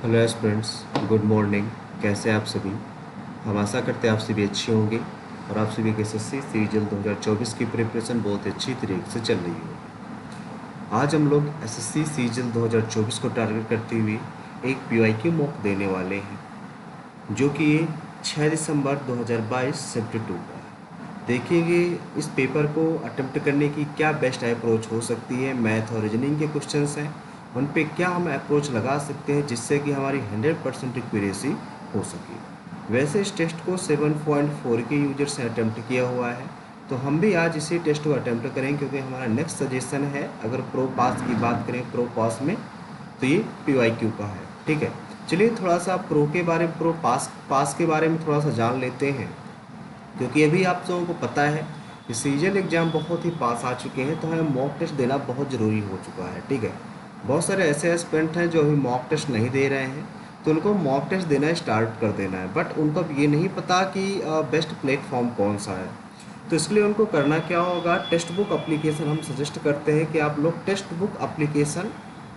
Hello aspirants, good morning. कैसे हैं आप सभी? हम आशा करते हैं आप सभी अच्छे होंगे और आप सभी के एसएससी सीजीएल 2024 की प्रिपरेशन बहुत अच्छी तरीके से चल रही होगी। आज हम लोग एसएससी सीजीएल 2024 को टारगेट करते हुए एक पीवाईक्यू मॉक देने वाले हैं, जो कि ये 6 दिसंबर 2022 शिफ्ट 2 का है। देखेंगे इस पेपर को अटेम्प्ट करने की क्या बेस्ट अप्रोच हो सकती है। मैथ और रीजनिंग के क्वेश्चंस हैं, उन पे क्या हम अप्रोच लगा सकते हैं जिससे कि हमारी 100% एक्यूरेसी हो सके। वैसे इस टेस्ट को 7.4 के यूजर से अटेम्प्ट किया हुआ है, तो हम भी आज इसी टेस्ट को अटेम्प्ट करें, क्योंकि हमारा नेक्स्ट सजेशन है, अगर प्रो पास की बात करें, प्रो पास में तो ये पीवाईक्यू का है। ठीक है, चलिए थोड़ा सा प्रो के बारे में, प्रो पास पास के बारे में थोड़ा सा जान लेते हैं। क्योंकि अभी आप लोगों को पता है कि सीजन एग्ज़ाम बहुत ही पास आ चुके हैं, तो हमें मॉक टेस्ट देना बहुत ज़रूरी हो चुका है। ठीक है, बहुत सारे ऐसे एस्पिरेंट हैं जो अभी मॉक टेस्ट नहीं दे रहे हैं, तो उनको मॉक टेस्ट देना स्टार्ट कर देना है, बट उनको अब ये नहीं पता कि बेस्ट प्लेटफॉर्म कौन सा है। तो इसलिए उनको करना क्या होगा, टेक्स्ट बुक एप्लीकेशन हम सजेस्ट करते हैं कि आप लोग टेक्स्ट बुक एप्लीकेशन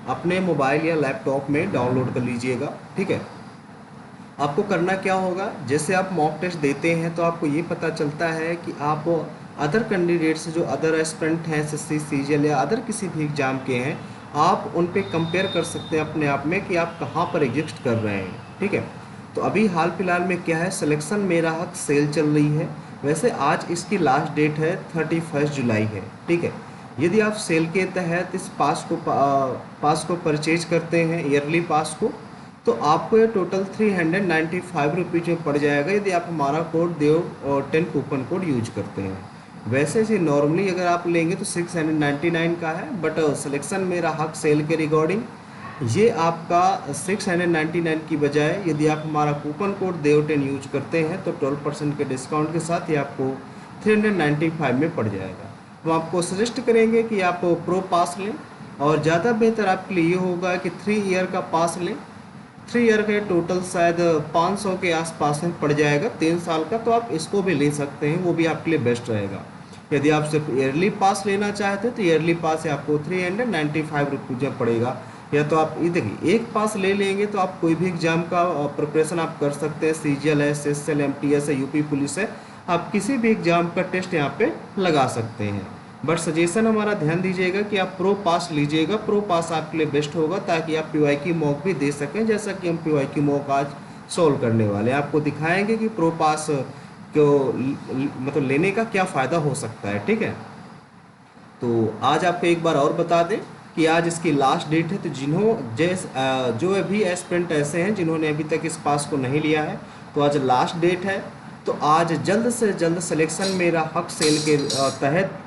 अपने मोबाइल या लैपटॉप में डाउनलोड कर लीजिएगा। ठीक है, आपको करना क्या होगा, जैसे आप मॉक टेस्ट देते हैं तो आपको ये पता चलता है कि आप अदर कैंडिडेट से, जो अदर एस्पिरेंट हैं एसएससी सीजीएल या अदर किसी भी एग्ज़ाम के हैं, आप उन पे कंपेयर कर सकते हैं अपने आप में कि आप कहाँ पर एग्जिस्ट कर रहे हैं। ठीक है, तो अभी हाल फिलहाल में क्या है, सिलेक्शन मेरा हक सेल चल रही है। वैसे आज इसकी लास्ट डेट है 31 जुलाई है। ठीक है, यदि आप सेल के तहत इस पास को परचेज करते हैं, ईयरली पास को, तो आपको ये टोटल 395 रुपीज़ में पड़ जाएगा, यदि आप हमारा कोड देव और 10 कूपन कोड यूज करते हैं। वैसे से नॉर्मली अगर आप लेंगे तो 699 का है, बट सिलेक्शन मेरा हक सेल के रिकॉर्डिंग ये आपका 699 की बजाय, यदि आप हमारा कूपन कोड देव10 यूज करते हैं तो 12% के डिस्काउंट के साथ ये आपको 395 में पड़ जाएगा। तो आपको सजेस्ट करेंगे कि आप प्रो पास लें, और ज़्यादा बेहतर आपके लिए ये होगा कि 3 ईयर का पास लें। 3 ईयर का टोटल शायद 500 के आसपास में पड़ जाएगा, 3 साल का, तो आप इसको भी ले सकते हैं, वो भी आपके लिए बेस्ट रहेगा। यदि आप सिर्फ ईयरली पास लेना चाहते हैं तो ईयरली पास आपको 395 रुपीज़ में पड़ेगा। या तो आप ये देखिए, एक पास ले लेंगे तो आप कोई भी एग्जाम का प्रिपरेशन आप कर सकते हैं, सीजीएल है, एसएससी, एमटीएस है, यूपी पुलिस है, आप किसी भी एग्जाम का टेस्ट यहाँ पे लगा सकते हैं। बट सजेशन हमारा ध्यान दीजिएगा कि आप प्रो पास लीजिएगा, प्रो पास आपके लिए बेस्ट होगा, ताकि आप पीवाईक्यू मॉक भी दे सकें, जैसा कि हम पीवाईक्यू मॉक आज सॉल्व करने वाले हैं। आपको दिखाएंगे कि प्रो पास को मतलब लेने का क्या फ़ायदा हो सकता है। ठीक है, तो आज आपको एक बार और बता दें कि आज इसकी लास्ट डेट है, तो जो अभी एस्पिरेंट ऐसे हैं जिन्होंने अभी तक इस पास को नहीं लिया है, तो आज लास्ट डेट है। तो आज जल्द से जल्द सिलेक्शन मेरा हक सेल के तहत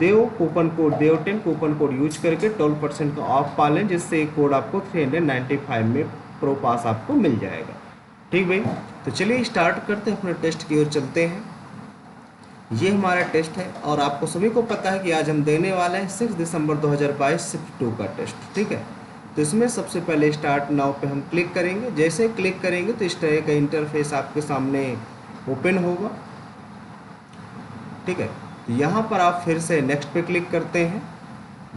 देव10 कूपन कोड यूज करके 12% का ऑफ पा लें, जिससे एक कोड आपको 395 में प्रो पास आपको मिल जाएगा। ठीक भाई, तो चलिए स्टार्ट करते हैं, अपने टेस्ट की ओर चलते हैं। ये हमारा टेस्ट है और आपको सभी को पता है कि आज हम देने वाले हैं 6 दिसंबर 2022 शिफ्ट 2 का टेस्ट। ठीक है, तो इसमें सबसे पहले स्टार्ट नाउ पे हम क्लिक करेंगे। जैसे क्लिक करेंगे तो इस तरह का इंटरफेस आपके सामने ओपन होगा। ठीक है, तो यहाँ पर आप फिर से नेक्स्ट पे क्लिक करते हैं।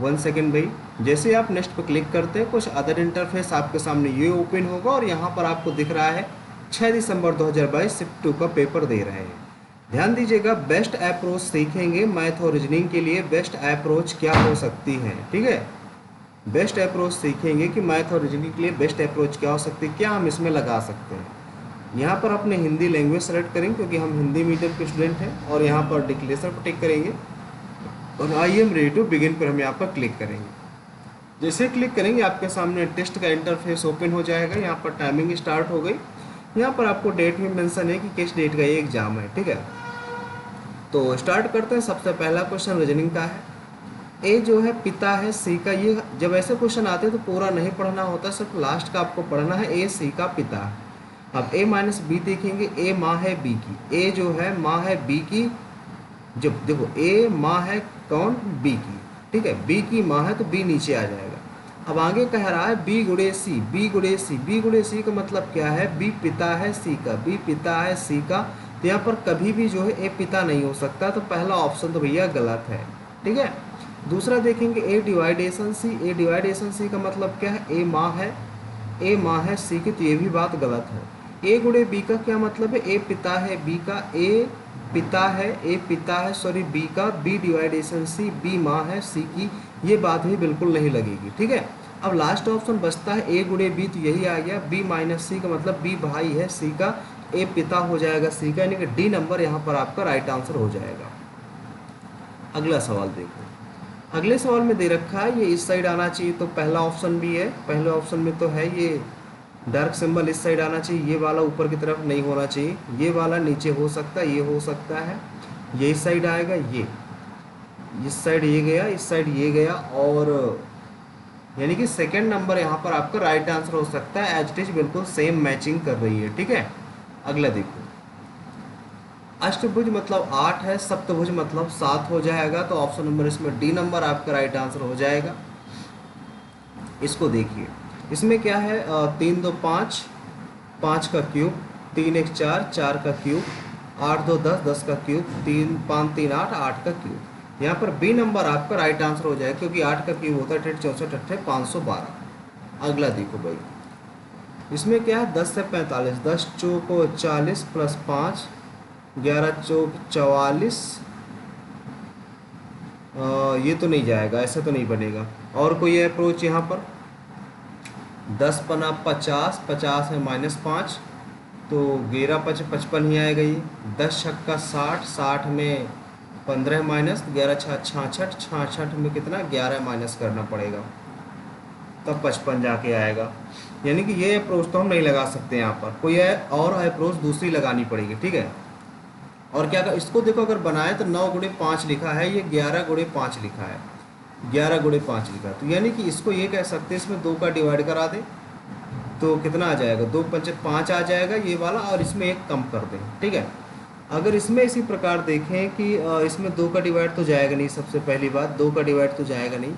1 सेकेंड भाई, जैसे आप नेक्स्ट पे क्लिक करते हैं कुछ अदर इंटरफेस आपके सामने ये ओपन होगा, और यहाँ पर आपको दिख रहा है 6 दिसंबर 2022 शिफ्ट 2 का पेपर दे रहे हैं। ध्यान दीजिएगा, बेस्ट अप्रोच सीखेंगे मैथ और रीजनिंग के लिए, बेस्ट अप्रोच क्या हो सकती है। ठीक है, बेस्ट अप्रोच सीखेंगे कि मैथ और रीजनिंग के लिए बेस्ट अप्रोच क्या हो सकती है, क्या हम इसमें लगा सकते हैं। यहाँ पर अपने हिंदी लैंग्वेज सेलेक्ट करेंगे, क्योंकि हम हिंदी मीडियम के स्टूडेंट हैं, और यहाँ पर डिक्लेरेशन पर टिक करेंगे, और I am ready to begin पर हम यहाँ पर क्लिक करेंगे। जैसे क्लिक करेंगे आपके सामने टेस्ट का इंटरफेस ओपन हो जाएगा। यहाँ पर टाइमिंग स्टार्ट हो गई। यहाँ पर आपको डेट में मेंशन है कि किस डेट का ये एग्ज़ाम है। ठीक है, तो स्टार्ट करते हैं। सबसे पहला क्वेश्चन रीजनिंग का है। ए जो है पिता है सी का, ये जब ऐसे क्वेश्चन आते हैं तो पूरा नहीं पढ़ना होता, सिर्फ लास्ट का आपको पढ़ना है। ए सी का पिता है। अब ए माइनस बी देखेंगे, ए माँ है बी की, ए जो है माँ है बी की, जब देखो ए माँ है कौन, बी की। ठीक है, बी की माँ है तो बी नीचे आ जाएगा। अब आगे कह रहा है बी गुड़े सी, बी गुड़े सी, बी गुड़े सी का मतलब क्या है, बी पिता है सी का, बी पिता है सी का, तो यहाँ पर कभी भी जो है ए पिता नहीं हो सकता, तो पहला ऑप्शन तो भैया गलत है। ठीक है, दूसरा देखेंगे ए डिवाइडेशन सी, ए डिवाइडेशन सी का मतलब क्या है, ए माँ है ए माँ है सी की, तो ये भी बात गलत है। ए गुणे बी का क्या मतलब है, ए पिता है बी का, ए पिता है, ए पिता है सॉरी बी का, बी डिवाइडेशन सी, बी माँ है सी की, ये बात भी बिल्कुल नहीं लगेगी। ठीक है, अब लास्ट ऑप्शन बचता है ए गुणे बी, तो यही आ गया, बी माइनस सी का मतलब बी भाई है सी का, ए पिता हो जाएगा सी का, यानी कि डी नंबर यहाँ पर आपका राइट आंसर हो जाएगा। अगला सवाल देखो, अगले सवाल में दे रखा है ये इस साइड आना चाहिए, तो पहला ऑप्शन भी है, पहले ऑप्शन में तो है ये डार्क सिंबल इस साइड आना चाहिए, ये वाला ऊपर की तरफ नहीं होना चाहिए, ये वाला नीचे हो सकता है, ये हो सकता है, ये इस साइड आएगा, ये इस साइड ये गया, इस साइड ये गया, और यानी कि सेकंड नंबर यहाँ पर आपका राइट आंसर हो सकता है, एज इट इज बिल्कुल सेम मैचिंग कर रही है। ठीक है, अगला देखो, अष्टभुज मतलब 8 है, सप्तभुज मतलब 7 हो जाएगा, तो ऑप्शन नंबर इसमें डी नंबर आपका राइट आंसर हो जाएगा। इसको देखिए, इसमें क्या है, 3 2 5, 5 का क्यूब, 3 1 4, 4 का क्यूब, 8 2 10, 10 का क्यूब, 3 5 3 8, 8 का क्यूब। यहाँ पर बी नंबर आपका राइट आंसर हो जाएगा, क्योंकि 8 का क्यूब होता है 64 अट्ठे 512। अगला देखो भाई, इसमें क्या है, 10 से 45, 10 चौको 40 प्लस 5, 11 चौक 44, ये तो नहीं जाएगा, ऐसा तो नहीं बनेगा। और कोई अप्रोच यहाँ पर, 10 पना 50, 50 है -5, तो 11 5 55 ही आएगा ये। 10 छक्का 60, 60 में 15 माइनस, 11 छः 66, 66 में कितना 11 माइनस करना पड़ेगा, तब 55 जाके आएगा। यानी कि ये अप्रोच तो हम नहीं लगा सकते यहाँ पर, कोई और अप्रोच दूसरी लगानी पड़ेगी। ठीक है, और क्या इसको देखो, अगर बनाए तो 9 गुणे 5 लिखा है, ये 11 गुणे 5 लिखा है, 11 गुणे 5 लिखा है, तो यानी कि इसको ये कह सकते हैं, इसमें 2 का डिवाइड करा दे तो कितना आ जाएगा, 2 पंचे 5 आ जाएगा ये वाला, और इसमें 1 कम कर दें। ठीक है, अगर इसमें इसी प्रकार देखें कि इसमें 2 का डिवाइड तो जाएगा नहीं, सबसे पहली बात 2 का डिवाइड तो जाएगा नहीं,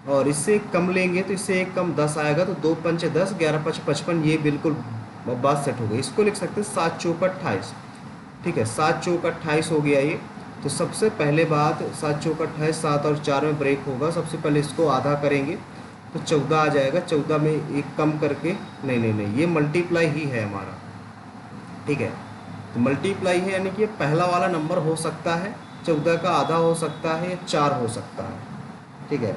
और इससे 1 कम लेंगे तो इससे 1 कम 10 आएगा, तो 2 पंचे 10, 11 5 55, ये बिल्कुल बात सेट हो गई। इसको लिख सकते हैं 7 चौक 28। ठीक है, 7 चौक 28 हो गया ये। तो सबसे पहले बात, 7 चौक 28, 7 और 4 में ब्रेक होगा, सबसे पहले इसको आधा करेंगे तो 14 आ जाएगा, 14 में 1 कम करके, नहीं नहीं नहीं, ये मल्टीप्लाई ही है हमारा। ठीक है, तो मल्टीप्लाई है, यानी कि ये पहला वाला नंबर हो सकता है, 14 का आधा हो सकता है, या 4 हो सकता है। ठीक है,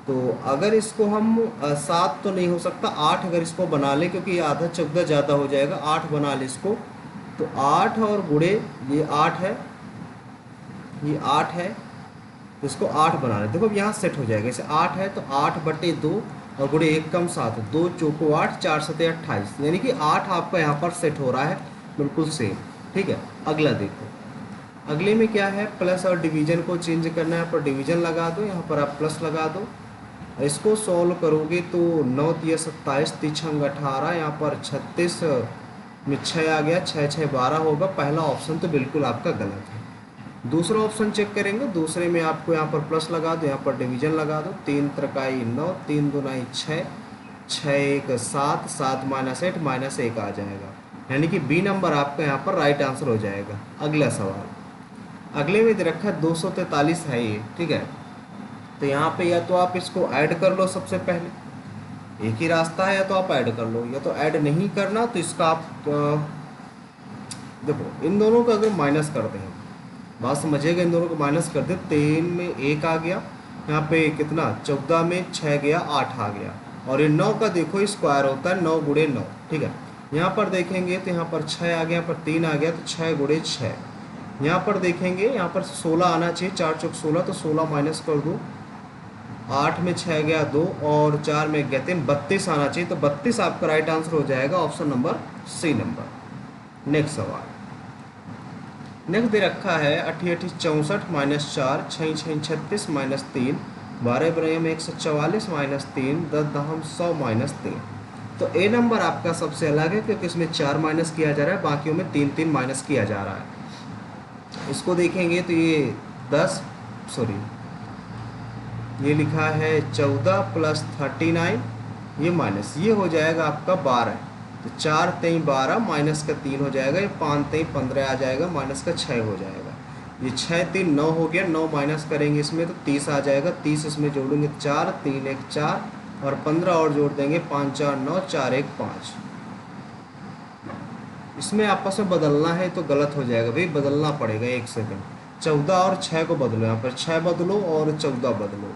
तो अगर इसको हम 7 तो नहीं हो सकता, 8 अगर इसको बना ले, क्योंकि ये आधा 14 ज़्यादा हो जाएगा, 8 बना ले इसको, तो 8 और गुणे ये 8 है, ये 8 है, तो इसको 8 बना ले। देखो अब यहाँ सेट हो जाएगा, इसे 8 है तो 8/2 और गुणे 1 कम 7, 2 चौको 8, 4 सते 28, यानी कि 8 आपका यहाँ पर सेट हो रहा है, बिल्कुल सेम। ठीक है, अगला देखो, अगले में क्या है, प्लस और डिवीजन को चेंज करना है, यहाँ पर डिवीजन लगा दो, यहाँ पर आप प्लस लगा दो, इसको सॉल्व करोगे तो 9 तिया 27, 3 18, यहाँ पर 36 में 6 आ गया, 6 6 12 होगा। पहला ऑप्शन तो बिल्कुल आपका गलत है। दूसरा ऑप्शन चेक करेंगे, दूसरे में आपको यहाँ पर प्लस लगा दो, यहाँ पर डिवीजन लगा दो, 3 त्रिकाई 9, 3 दूनाई 6, 6 1 7, 7 -8 -1 आ जाएगा, यानी कि बी नंबर आपका यहाँ पर राइट आंसर हो जाएगा। अगला सवाल, अगले में दे रखा है 243 है ये। ठीक है, तो यहाँ पे या तो आप इसको ऐड कर लो, सबसे पहले एक ही रास्ता है, या तो आप ऐड कर लो, या तो ऐड नहीं करना तो इसका आप देखो, इन दोनों का अगर माइनस कर दें, बात समझिएगा, इन दोनों को माइनस कर दे, 3 में 1 आ गया, यहाँ पे कितना 14 में 6 गया, 8 आ गया, और ये 9 का देखो स्क्वायर होता है 9 गुणे 9। ठीक है, यहाँ पर देखेंगे तो यहाँ पर 6 आ गया, यहाँ पर 3 आ गया, तो 6 गुणे 6। यहाँ पर देखेंगे, यहाँ पर 16 आना चाहिए, 4 चौक 16, तो 16 माइनस कर दो, 8 में 6 गया 2, और 4 में गया 3, 32 आना चाहिए, तो 32 आपका राइट आंसर हो जाएगा, option number C number. Next सवाल, नेक्स्ट दे रखा है 88 64 -4, 6 6 36 -3, 12 बरम 144 -3, 10 दहम 100 -3। तो ए नंबर आपका सबसे अलग है, क्योंकि इसमें 4 माइनस किया जा रहा है, बाकियों में 3 3 माइनस किया जा रहा है। इसको देखेंगे तो ये 10 सॉरी ये लिखा है 14 + 39, ये माइनस, ये हो जाएगा आपका 12, तो 4 3 12 माइनस का 3 हो जाएगा, ये 5 3 15 आ जाएगा, माइनस का 6 हो जाएगा, ये 6 3 9 हो गया, 9 माइनस करेंगे इसमें तो 30 आ जाएगा, 30 इसमें जोड़ेंगे 4 3 1 4, और 15 और जोड़ देंगे, 5 4 9, 4 1 5। इसमें आपस में बदलना है तो गलत हो जाएगा भाई, बदलना पड़ेगा 1 सेकंड। 14 और 6 को बदलो, यहाँ पर 6 बदलो और 14 बदलो,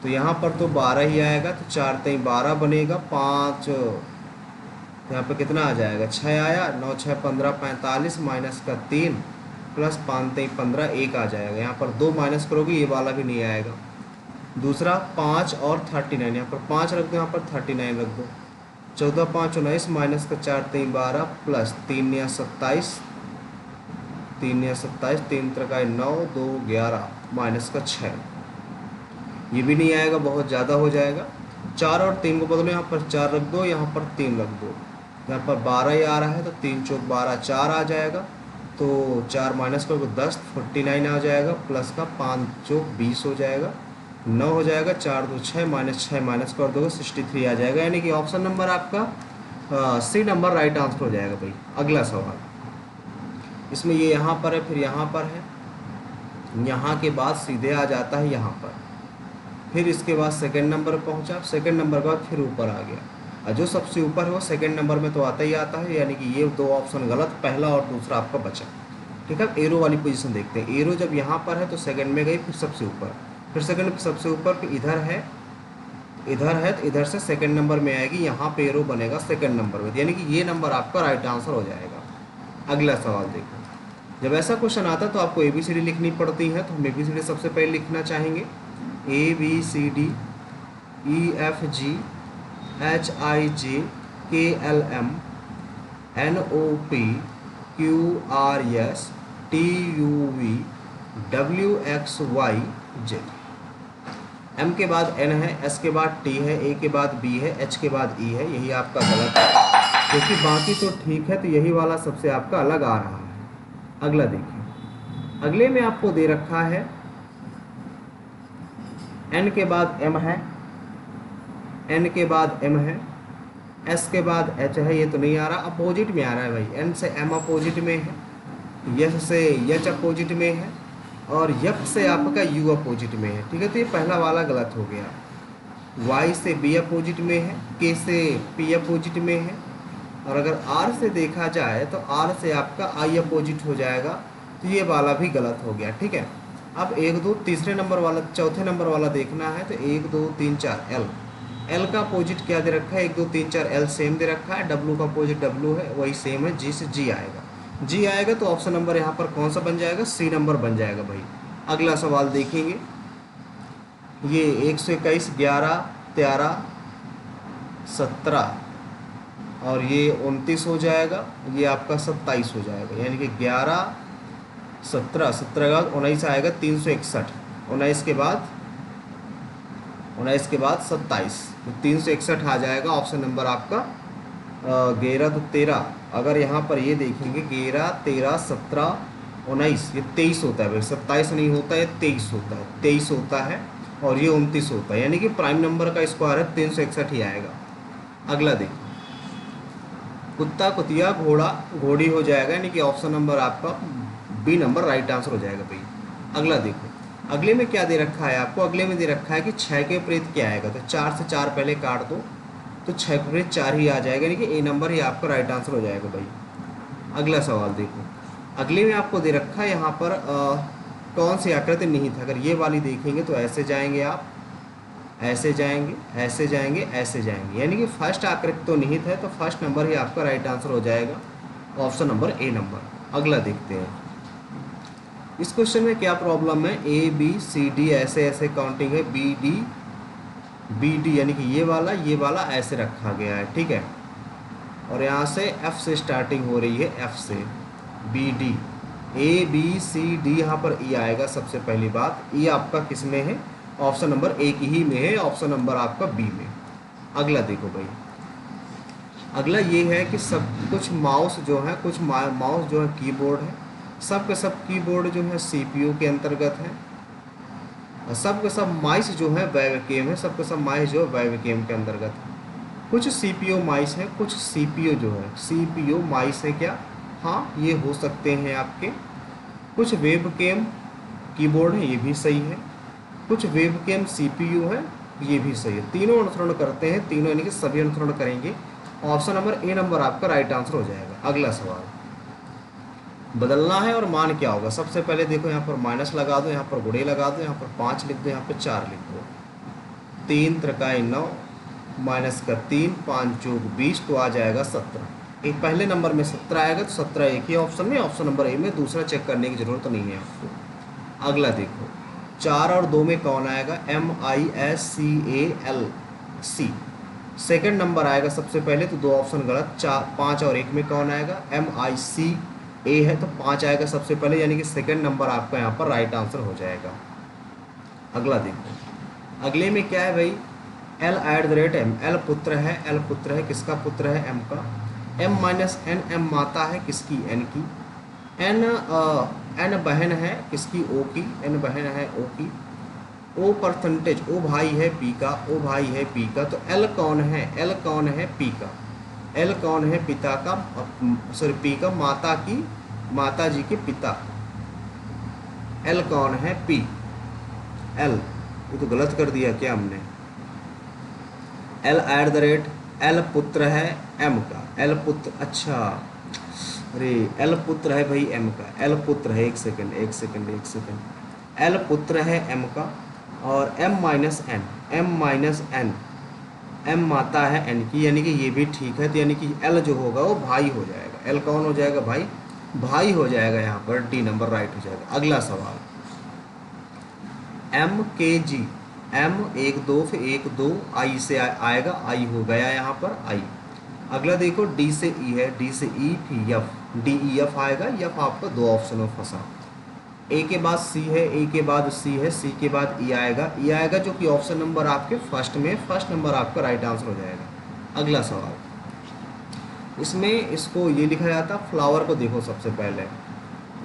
तो यहाँ पर तो 12 ही आएगा, तो 4 3 12 बनेगा। 5 यहाँ पे कितना आ जाएगा, 6 आया, 9 6 15 45 माइनस का 3 प्लस 5 3 15 1 आ जाएगा। यहाँ पर 2 माइनस करोगे ये वाला भी नहीं आएगा। दूसरा 5 और 39, यहाँ पर 5 रख दो, यहाँ पर 39 रख दो। 14 5 19 माइनस का 4 3 12 प्लस 3 या 27, 3 या 27, 3 त्रिका 9 2 11 माइनस का 6, ये भी नहीं आएगा, बहुत ज़्यादा हो जाएगा। 4 और 3 को बदलो, यहाँ पर 4 रख दो, यहाँ पर 3 रख दो। यहाँ पर 12 ही आ रहा है तो 3 चौक 12 4 आ जाएगा, तो 4 माइनस करोगे 10 49 आ जाएगा, प्लस का 5 चौक 20 हो जाएगा, 9 हो जाएगा, 4 2 6 माइनस कर दोगे 63 आ जाएगा। यानी कि ऑप्शन नंबर आपका सी नंबर राइट आंसर हो जाएगा भाई। अगला सवाल, इसमें ये यहाँ पर है, फिर यहाँ पर है, यहाँ के बाद सीधे आ जाता है यहाँ पर, फिर इसके बाद सेकंड नंबर पहुँचा, सेकंड नंबर के बाद फिर ऊपर आ गया, और जो सबसे ऊपर है वो सेकंड नंबर में तो आता ही आता है। यानी कि ये 2 ऑप्शन गलत, पहला और दूसरा आपका बचा। ठीक है, एरो वाली पोजीशन देखते हैं। एरो जब यहाँ पर है तो सेकंड में गई, फिर सबसे ऊपर, फिर सेकंड सबसे ऊपर, फिर इधर है तो इधर से सेकंड नंबर में आएगी, यहाँ पे एरो बनेगा सेकंड नंबर में, यानी कि ये नंबर आपका राइट आंसर हो जाएगा। अगला सवाल देखो, जब ऐसा क्वेश्चन आता है तो आपको ABCD लिखनी पड़ती है, तो हम ABCD सबसे पहले लिखना चाहेंगे। ABCD EFG HIJ KLM NOP QRS TUV WXYZ। M के बाद N है, S के बाद T है, A के बाद B है, H के बाद E है, यही आपका गलत है, क्योंकि बाकी तो ठीक है, तो यही वाला सबसे आपका अलग आ रहा है। अगला देखिए, अगले में आपको दे रखा है N के बाद M है, N के बाद M है, S के बाद H है, ये तो नहीं आ रहा, अपोजिट में आ रहा है भाई। N से M अपोजिट में है, S से H अपोजिट में है, और F से आपका U अपोजिट में है। ठीक है, तो ये पहला वाला गलत हो गया। Y से B अपोजिट में है, K से P अपोजिट में है, और अगर R से देखा जाए तो R से आपका I अपोजिट हो जाएगा, तो ये वाला भी गलत हो गया। ठीक है, अब 1 2 तीसरे नंबर वाला, चौथे नंबर वाला देखना है, तो 1 2 3 4 L का अपोजिट क्या दे रखा है, 1 2 3 4 L सेम दे रखा है, W का अपोजिट W है, वही सेम है, G से G आएगा, G आएगा तो ऑप्शन नंबर यहाँ पर कौन सा बन जाएगा, C नंबर बन जाएगा भाई। अगला सवाल देखेंगे, ये 121 11 13 17 और ये 29 हो जाएगा, ये आपका 27 हो जाएगा, यानी कि 11 17 17 के बाद 19 आएगा, 361 19 के बाद 27, तो 361 आ जाएगा। ऑप्शन नंबर आपका 11 तो 13, अगर यहाँ पर ये देखेंगे 11 13 17 19, ये 23 होता है भाई, 27 नहीं होता है, 23 होता है, 23 होता है, और ये 29 होता है, यानी कि प्राइम नंबर का स्क्वायर है 361 ही आएगा। अगला देखो, कुत्ता कुतिया घोड़ा घोड़ी हो जाएगा, यानी कि ऑप्शन नंबर आपका B नंबर राइट आंसर हो जाएगा भाई। अगला देखो, अगले में क्या दे रखा है आपको, अगले में दे रखा है कि 6 के विपरीत क्या आएगा, तो 4 से 4 पहले काट दो, तो 6 के विपरीत 4 ही आ जाएगा, यानी कि A नंबर ही आपका राइट आंसर हो जाएगा भाई। अगला सवाल देखो, अगले में आपको दे रखा है यहाँ पर कौन सी आकृति नहीं था। अगर ये वाली देखेंगे तो ऐसे जाएंगे आप, ऐसे जाएंगे, ऐसे जाएंगे, ऐसे जाएंगे, यानी कि फर्स्ट आकृति तो निहित है, तो फर्स्ट नंबर ही आपका राइट आंसर हो जाएगा, ऑप्शन नंबर A नंबर। अगला देखते हैं, इस क्वेश्चन में क्या प्रॉब्लम है, ABCD ऐसे ऐसे काउंटिंग है, BD यानी कि ये वाला ऐसे रखा गया है। ठीक है, और यहाँ से F से स्टार्टिंग हो रही है, F से BD ABCD, यहाँ पर E आएगा सबसे पहली बात। E आपका किस में है, ऑप्शन नंबर A की ही में है, ऑप्शन नंबर आपका B में। अगला देखो भाई, अगला ये है कि सब कुछ माउस जो है, कुछ माउस जो है कीबोर्ड है, सब के सब कीबोर्ड जो है CPU के अंतर्गत है, और सब के सब माइस जो है वेबकैम है, सब के सब माइस जो है वेबकैम के अंतर्गत है। कुछ CPU माइस है, कुछ CPU जो है CPU माइस है क्या, हाँ ये हो सकते हैं आपके। कुछ वेबकैम कीबोर्ड है, ये भी सही है। कुछ वेबकैम CPU है, ये भी सही है, तीनों अनुसरण करते हैं, तीनों यानी कि सभी अनुसरण करेंगे। ऑप्शन नंबर ए नंबर आपका राइट आंसर हो जाएगा। अगला सवाल, बदलना है और मान क्या होगा। सबसे पहले देखो यहाँ पर माइनस लगा दो, यहाँ पर गुणे लगा दो, यहाँ पर 5 लिख दो, यहाँ पर 4 लिख दो। 3 त्रिकाई 9 माइनस का 3, 5 जोग 20 तो आ जाएगा 17। एक पहले नंबर में 17 आएगा तो 17 एक ही ऑप्शन में, ऑप्शन नंबर ए में, दूसरा चेक करने की जरूरत नहीं है आपको। अगला देखो, 4 और 2 में कौन आएगा, MISCALC। सेकंड नंबर आएगा सबसे पहले, तो 2 ऑप्शन गलत। 5 और 1 में कौन आएगा, MICA है तो 5 आएगा सबसे पहले, यानी कि सेकंड नंबर आपका यहाँ पर राइट आंसर हो जाएगा। अगला देखो, अगले में क्या है भाई, L@M। L पुत्र है, L पुत्र है, किसका पुत्र है, M का। M-N, M माता है, किसकी, N की। N बहन है, किसकी, O की, N बहन है O की। O परसेंटेज, O भाई है P का, O भाई है P का। तो L कौन है, L कौन है, P का। L कौन है, पिता का, सॉरी P का, माता की, माता जी के पिता। L कौन है, P। L, ये तो गलत कर दिया क्या हमने। L पुत्र है M का, L पुत्र, अच्छा अरे L पुत्र है भाई M का, L पुत्र है, एक सेकंड। L पुत्र है M का, और M-N, M माता है N की, यानी कि ये भी ठीक है। तो यानी कि L जो होगा वो भाई हो जाएगा। L कौन हो जाएगा, भाई, भाई हो जाएगा, यहाँ पर डी नंबर राइट हो जाएगा। अगला सवाल, MKG, M 1 2 फिर 1 2 I से आएगा, I हो गया यहाँ पर I। अगला देखो, D से E है, D से E फिर F, DEF आएगा। F आपका 2 ऑप्शन में फंसा। A के बाद C है, A के बाद C है, C के बाद E आएगा, E आएगा, जो कि ऑप्शन नंबर आपके फर्स्ट में, फर्स्ट नंबर आपका राइट आंसर हो जाएगा। अगला सवाल, इसमें इसको ये लिखा जाता, फ्लावर को देखो सबसे पहले,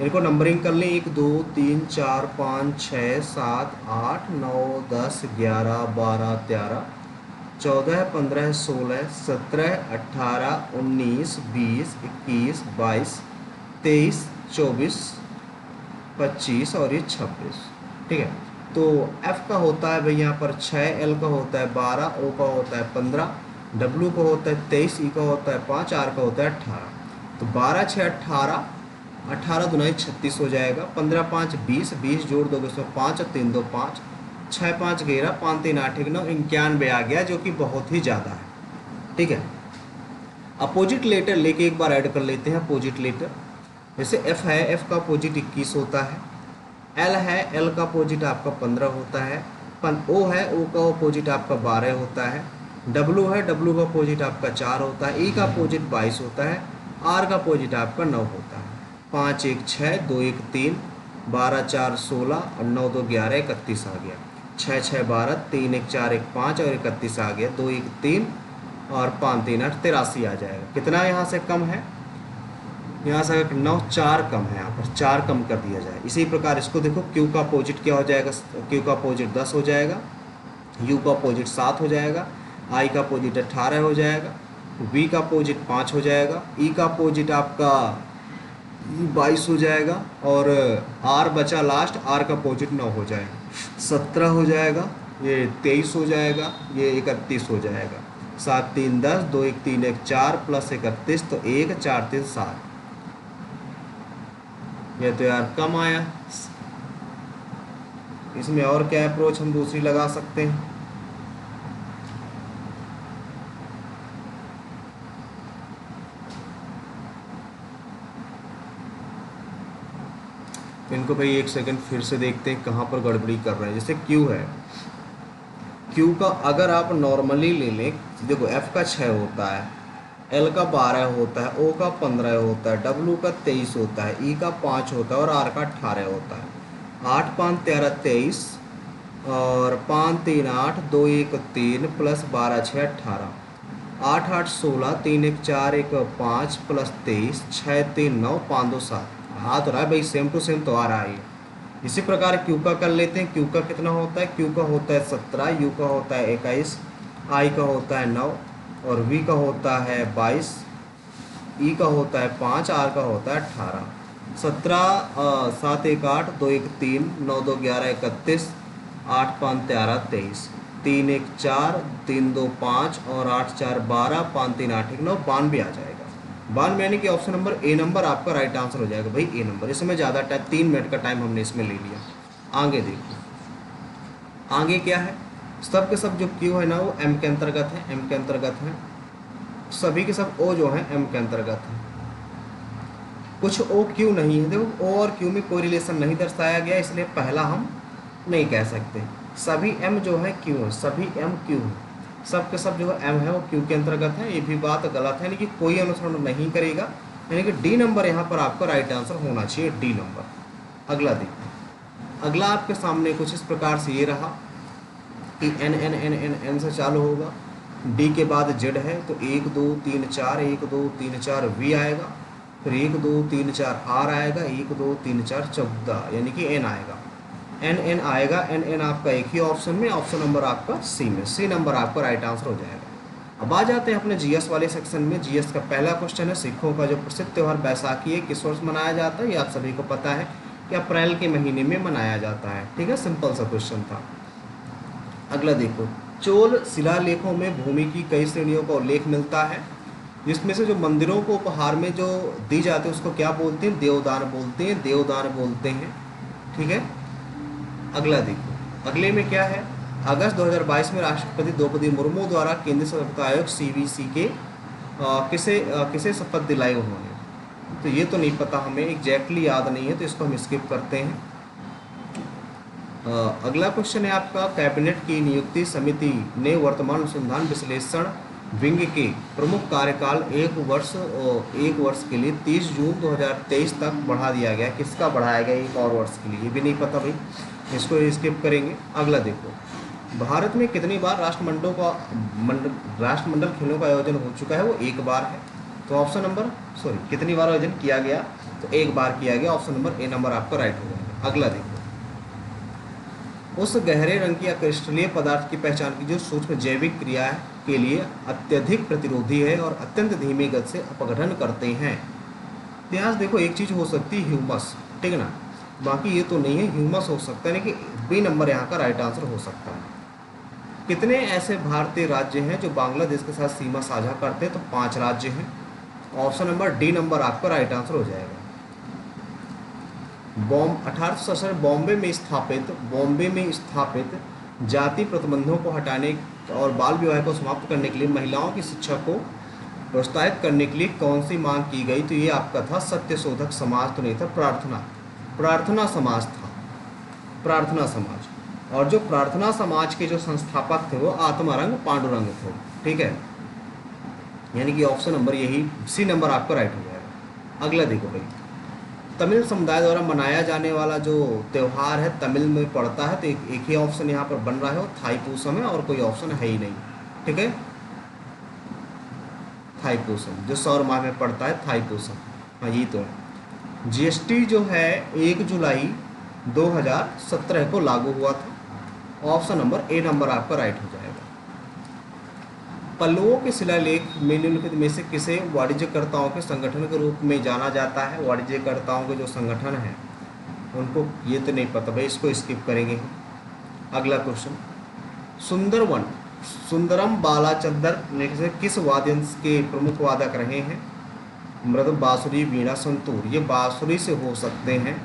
इनको नंबरिंग कर लें, 1 2 3 4 5 6 7 8 9 10 11 12 13 14 15 16 17 18 19 20 21 22 23 24 25 और ये 26। ठीक है, तो F का होता है भाई यहाँ पर 6, L का होता है 12, O का होता है 15, W का होता है 23, E का होता है 5, R का होता है 18। तो 12 6 18, 18 दुनाई 36 हो जाएगा। 15 5 20, 20 जोड़ दोगे उसमें 5 और 3 2 5, 6 5 11, 5 3 8 1 9, 91 आ गया, जो कि बहुत ही ज़्यादा है। ठीक है, अपोजिट लेटर लेके एक बार ऐड कर लेते हैं। अपोजिट लेटर जैसे F है, F का अपोजिट 21 होता है। L है, L का अपोजिट आपका 15 होता है। O है, O का अपोजिट आपका 12 होता है। W है, W का अपोजिट आपका 4 होता है। E का अपोजिट 22 होता है। R का अपोजिट आपका 9 होता है। 5 1 6, 2 1 3, 12 4 16 और 9 2 11, 31 आ गया। 6 6 12, 3 1 4 1 5 और 31 आ गया। 2 1 3 और 5 3 8, 83 आ जाएगा। कितना यहाँ से कम है, यहाँ से 9 4 कम है, यहाँ पर 4 कम कर दिया जाए। इसी प्रकार इसको देखो, Q का अपोजिट क्या हो जाएगा, Q का अपोजिट 10 हो जाएगा, U का अपोजिट 7 हो जाएगा, I का अपोजिट 18 हो जाएगा, V का अपोजिट 5 हो जाएगा, E का अपोजिट आपका 22 हो जाएगा, और R बचा लास्ट, R का अपोजिट 9 हो जाएगा, 17 हो जाएगा, ये 23 हो जाएगा, ये 31 हो जाएगा। 7 3 10, 2 1 3 1 4 प्लस 31, तो 1 4 3 7। ये तो यार कम आया। इसमें और क्या अप्रोच हम दूसरी लगा सकते हैं, तो इनको भाई एक सेकंड फिर से देखते हैं कहाँ पर गड़बड़ी कर रहे हैं। जैसे Q है, Q का अगर आप नॉर्मली ले लें, देखो F का 6 होता है, L का 12 होता है, O का 15 होता है, W का 23 होता है, E का 5 होता है और R का 18 होता है। 8 5 13 23 और 5 3 8, 2 1 3 प्लस 12 6 18, 8 8 16, 3 1 4 1 5 प्लस 23, 6 3 9, 5 2 7। आ तो रहा है भाई, सेम टू सेम तो आ रहा है। इसी प्रकार Q का कर लेते हैं। Q का कितना होता है, Q का होता है 17, U का होता है 21, I का होता है 9 और V का होता है 22, E का होता है 5, R का होता है 18। 17 7 1 8, 2 1 3, 9 2 11 31, 8 5 13 23। 3 1 4, 3 2 5 और 8 4 12, 5 3 8 1 9, 92 आ जाएगा। 92 यानी कि ऑप्शन नंबर ए नंबर आपका राइट आंसर हो जाएगा भाई, ए नंबर। इसमें ज़्यादा टाइम 3 मिनट का टाइम हमने इसमें ले लिया। आगे देखो, आगे क्या है, सब के सब जो क्यू है ना वो एम के अंतर्गत है, एम के अंतर्गत है। सभी के सब ओ जो है एम के अंतर्गत है। कुछ ओ क्यू नहीं है, देखो ओ और क्यू में कोई रिलेशन नहीं दर्शाया गया, इसलिए पहला हम नहीं कह सकते। सभी एम जो है क्यू है, सभी एम क्यू है, सब के सब जो है एम है वो क्यू के अंतर्गत है, ये भी बात गलत है, यानी कि कोई अनुसरण नहीं करेगा, यानी कि डी नंबर यहाँ पर आपका राइट आंसर होना चाहिए, डी नंबर। अगला देखिए, अगला आपके सामने कुछ इस प्रकार से ये रहा कि N N N N N से चालू होगा, डी के बाद जेड है तो 1 2 3 4, 1 2 3 4 वी आएगा, फिर 1 2 3 4 आर आएगा, 1 2 3 4 14, यानी कि एन आएगा, एन एन आएगा। एन एन आपका एक ही ऑप्शन में, ऑप्शन नंबर आपका सी में, सी नंबर आपका राइट आंसर हो जाएगा। अब आ जाते हैं अपने जीएस वाले सेक्शन में। जीएस का पहला क्वेश्चन है, सिखों का जो प्रसिद्ध त्यौहार बैसाखी है किस वर्ष मनाया जाता है, ये आप सभी को पता है कि अप्रैल के महीने में मनाया जाता है। ठीक है, सिंपल सा क्वेश्चन था। अगला देखो, चोल शिलालेखों में भूमि की कई श्रेणियों का उल्लेख मिलता है, जिसमें से जो मंदिरों को उपहार में जो दी जाती है उसको क्या बोलते हैं, देवदान बोलते हैं, देवदान बोलते हैं। ठीक है, अगला देखो, अगले में क्या है, अगस्त 2022 में राष्ट्रपति द्रौपदी मुर्मू द्वारा केंद्रीय सतर्कता आयोग सीवीसी के किसे शपथ दिलाई उन्होंने, तो ये तो नहीं पता हमें, एग्जैक्टली याद नहीं है, तो इसको हम स्किप करते हैं। अगला क्वेश्चन है आपका, कैबिनेट की नियुक्ति समिति ने वर्तमान अनुसंधान विश्लेषण विंग के प्रमुख कार्यकाल एक वर्ष के लिए 30 जून 2023 तक बढ़ा दिया गया, किसका बढ़ाया गया एक और वर्ष के लिए, ये भी नहीं पता भाई, इसको स्किप करेंगे। अगला देखो, भारत में कितनी बार राष्ट्रमंडल खेलों का आयोजन हो चुका है, वो एक बार है, तो ऑप्शन नंबर कितनी बार आयोजन किया गया, तो एक बार किया गया, ऑप्शन नंबर ए नंबर आपका राइट हो जाएगा। अगला देखो, उस गहरे रंग की या क्रिस्टलीय पदार्थ की पहचान की जो सूक्ष्म जैविक क्रिया के लिए अत्यधिक प्रतिरोधी है और अत्यंत धीमी गति से अपघटन करते हैं। इतिहास देखो, एक चीज़ हो सकती है ह्यूमस, ठीक है ना, बाकी ये तो नहीं है, ह्यूमस हो सकता है, यानी कि बी नंबर यहाँ का राइट आंसर हो सकता है। कितने ऐसे भारतीय राज्य हैं जो बांग्लादेश के साथ सीमा साझा करते हैं, तो 5 राज्य हैं, ऑप्शन नंबर डी नंबर आपका राइट आंसर हो जाएगा। 1867 बॉम्बे में स्थापित जाति प्रतिबंधों को हटाने और बाल विवाह को समाप्त करने के लिए महिलाओं की शिक्षा को प्रोत्साहित करने के लिए कौन सी मांग की गई, तो ये आपका था सत्यशोधक समाज, तो नहीं था, प्रार्थना समाज था, प्रार्थना समाज। और जो प्रार्थना समाज के जो संस्थापक थे वो आत्मारंग पांडुरंग थे। ठीक है, यानी कि ऑप्शन नंबर यही सी नंबर आपका राइट हो जाएगा। अगला देखो भाई, तमिल समुदाय द्वारा मनाया जाने वाला जो त्यौहार है तमिल में पड़ता है, तो एक ही ऑप्शन यहाँ पर बन रहा है, वो थाईपूसम है, और कोई ऑप्शन है ही नहीं। ठीक है, थाईपूसम जो सौर माह में पड़ता है, थाईपूसम, हाँ ये तो है। जीएसटी जो है 1 जुलाई 2017 को लागू हुआ था, ऑप्शन नंबर ए नंबर आपका राइट हो जाएगा। पल्लवों के शिलालेख में निम्नलिखित में से किसे वाणिज्यकर्ताओं के संगठन के रूप में जाना जाता है, वाणिज्यकर्ताओं के जो संगठन है उनको, ये तो नहीं पता भाई, इसको स्किप करेंगे। अगला क्वेश्चन, सुंदरम बालाचंदर ने किस वाद्ययंत्र के प्रमुख वादक रहे हैं, मृदंग, बांसुरी, वीणा, संतूर, ये बांसुरी से हो सकते हैं,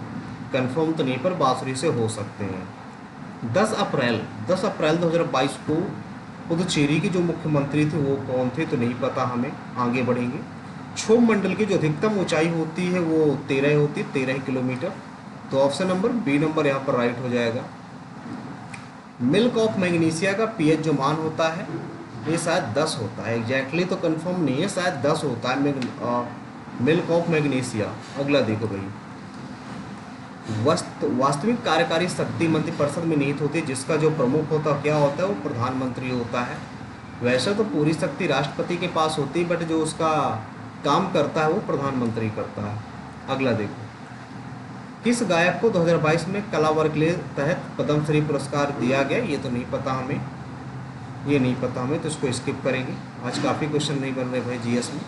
कंफर्म तो नहीं पर बांसुरी से हो सकते हैं। 10 अप्रैल 2022 को पुदुचेरी के जो मुख्यमंत्री थे वो कौन थे, तो नहीं पता हमें, आगे बढ़ेंगे। क्षोभ मंडल की जो अधिकतम ऊंचाई होती है वो 13 होती है, 13 किलोमीटर, तो ऑप्शन नंबर बी नंबर यहाँ पर राइट हो जाएगा। मिल्क ऑफ मैग्नीशिया का पीएच जो मान होता है ये शायद 10 होता है, एग्जैक्टली तो कंफर्म नहीं है, शायद 10 होता है मिल्क ऑफ मैग्नीशिया। अगला देखो भाई, वास्तविक कार्यकारी शक्ति मंत्रिपरिषद में निहित होती है, जिसका जो प्रमुख होता है क्या होता है, वो प्रधानमंत्री होता है। वैसे तो पूरी शक्ति राष्ट्रपति के पास होती है, बट जो उसका काम करता है वो प्रधानमंत्री करता है। अगला देखो, किस गायक को 2022 में कला वर्ग के तहत पद्मश्री पुरस्कार दिया गया, ये तो नहीं पता हमें, ये नहीं पता हमें, तो इसको स्किप करेंगे। आज काफ़ी क्वेश्चन नहीं बन रहे भाई जीएस में।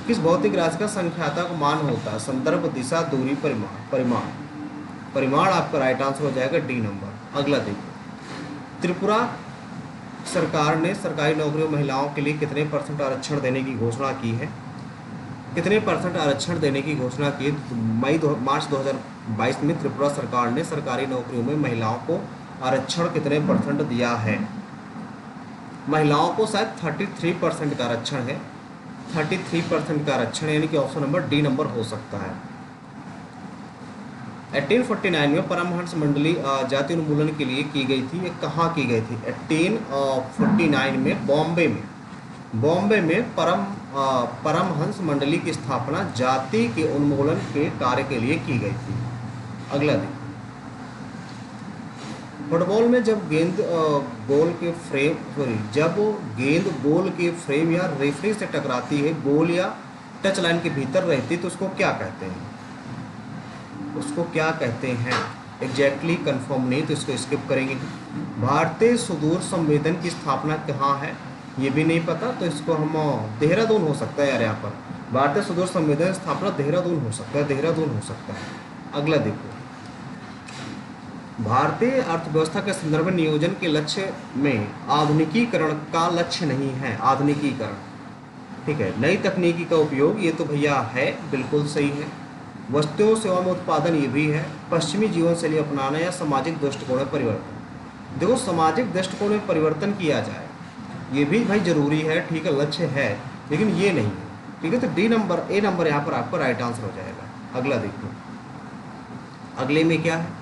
किस भौतिक राशि का संख्यात्मक मान होता है, संदर्भ, दिशा, दूरी, परिमाण आपका राइट आंसर हो जाएगा डी नंबर। अगला देखो, त्रिपुरा सरकार ने सरकारी नौकरियों में महिलाओं के लिए कितने परसेंट आरक्षण देने की घोषणा की है? कितने परसेंट आरक्षण देने की घोषणा की? मार्च 2022 में त्रिपुरा सरकार ने सरकारी नौकरियों में महिलाओं को आरक्षण कितने परसेंट दिया है? महिलाओं को शायद 33% का आरक्षण है। 33% का आरक्षण, यानी कि ऑप्शन नंबर डी नंबर हो सकता है। 1849 में परमहंस मंडली जाति उन्मूलन के लिए की गई थी। ये कहाँ की गई थी? 1849 में बॉम्बे में परमहंस मंडली की स्थापना जाति के उन्मूलन के कार्य के लिए की गई थी। अगला दिन, फुटबॉल में जब गेंद गोल के फ्रेम या रेफरी से टकराती है, गोल या टच लाइन के भीतर रहती, तो उसको क्या कहते हैं? उसको क्या कहते हैं? एग्जैक्टली कंफर्म नहीं, तो इसको स्किप करेंगे। भारतीय सुदूर संवेदन की स्थापना कहाँ है? ये भी नहीं पता, तो इसको हम देहरादून हो सकता है यार। यहाँ पर भारतीय सुदूर संवेदन स्थापना देहरादून हो सकता है। अगला देखो, भारतीय अर्थव्यवस्था के संदर्भ में नियोजन के लक्ष्य में आधुनिकीकरण का लक्ष्य नहीं है। आधुनिकीकरण, ठीक है, नई तकनीकी का उपयोग, ये तो भैया है, बिल्कुल सही है। वस्तुओं सेवा में उत्पादन, ये भी है। पश्चिमी जीवन शैली अपनाना या सामाजिक दृष्टिकोण में परिवर्तन। देखो, सामाजिक दृष्टिकोण में परिवर्तन किया जाए, ये भी भाई जरूरी है, ठीक है, लक्ष्य है, लेकिन ये नहीं है, ठीक है। तो ए नंबर यहाँ पर आपका राइट आंसर हो जाएगा। अगला देखो, अगले में क्या है?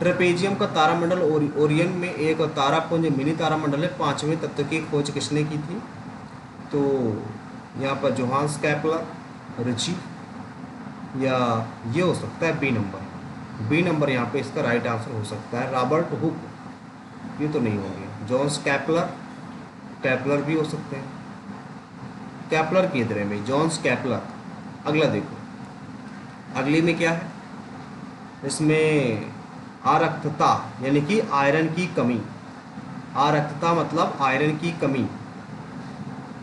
ट्रेपेजियम का तारामंडल ओरियन में एक तारापुंज मिनी तारामंडल है। 5वें तत्व की खोज किसने की थी? तो यहाँ पर जोहान्स केपलर, रिची, या ये हो सकता है बी नंबर यहाँ पे इसका राइट आंसर हो सकता है। रॉबर्ट हुक, ये तो नहीं होंगे। जॉन्स कैपलर भी हो सकते हैं, कैपलर की तरह में, जॉन्स कैपलर। अगला देखो, अगली में क्या है? इसमें आरक्तता, यानी कि आयरन की कमी। आरक्तता मतलब आयरन की कमी।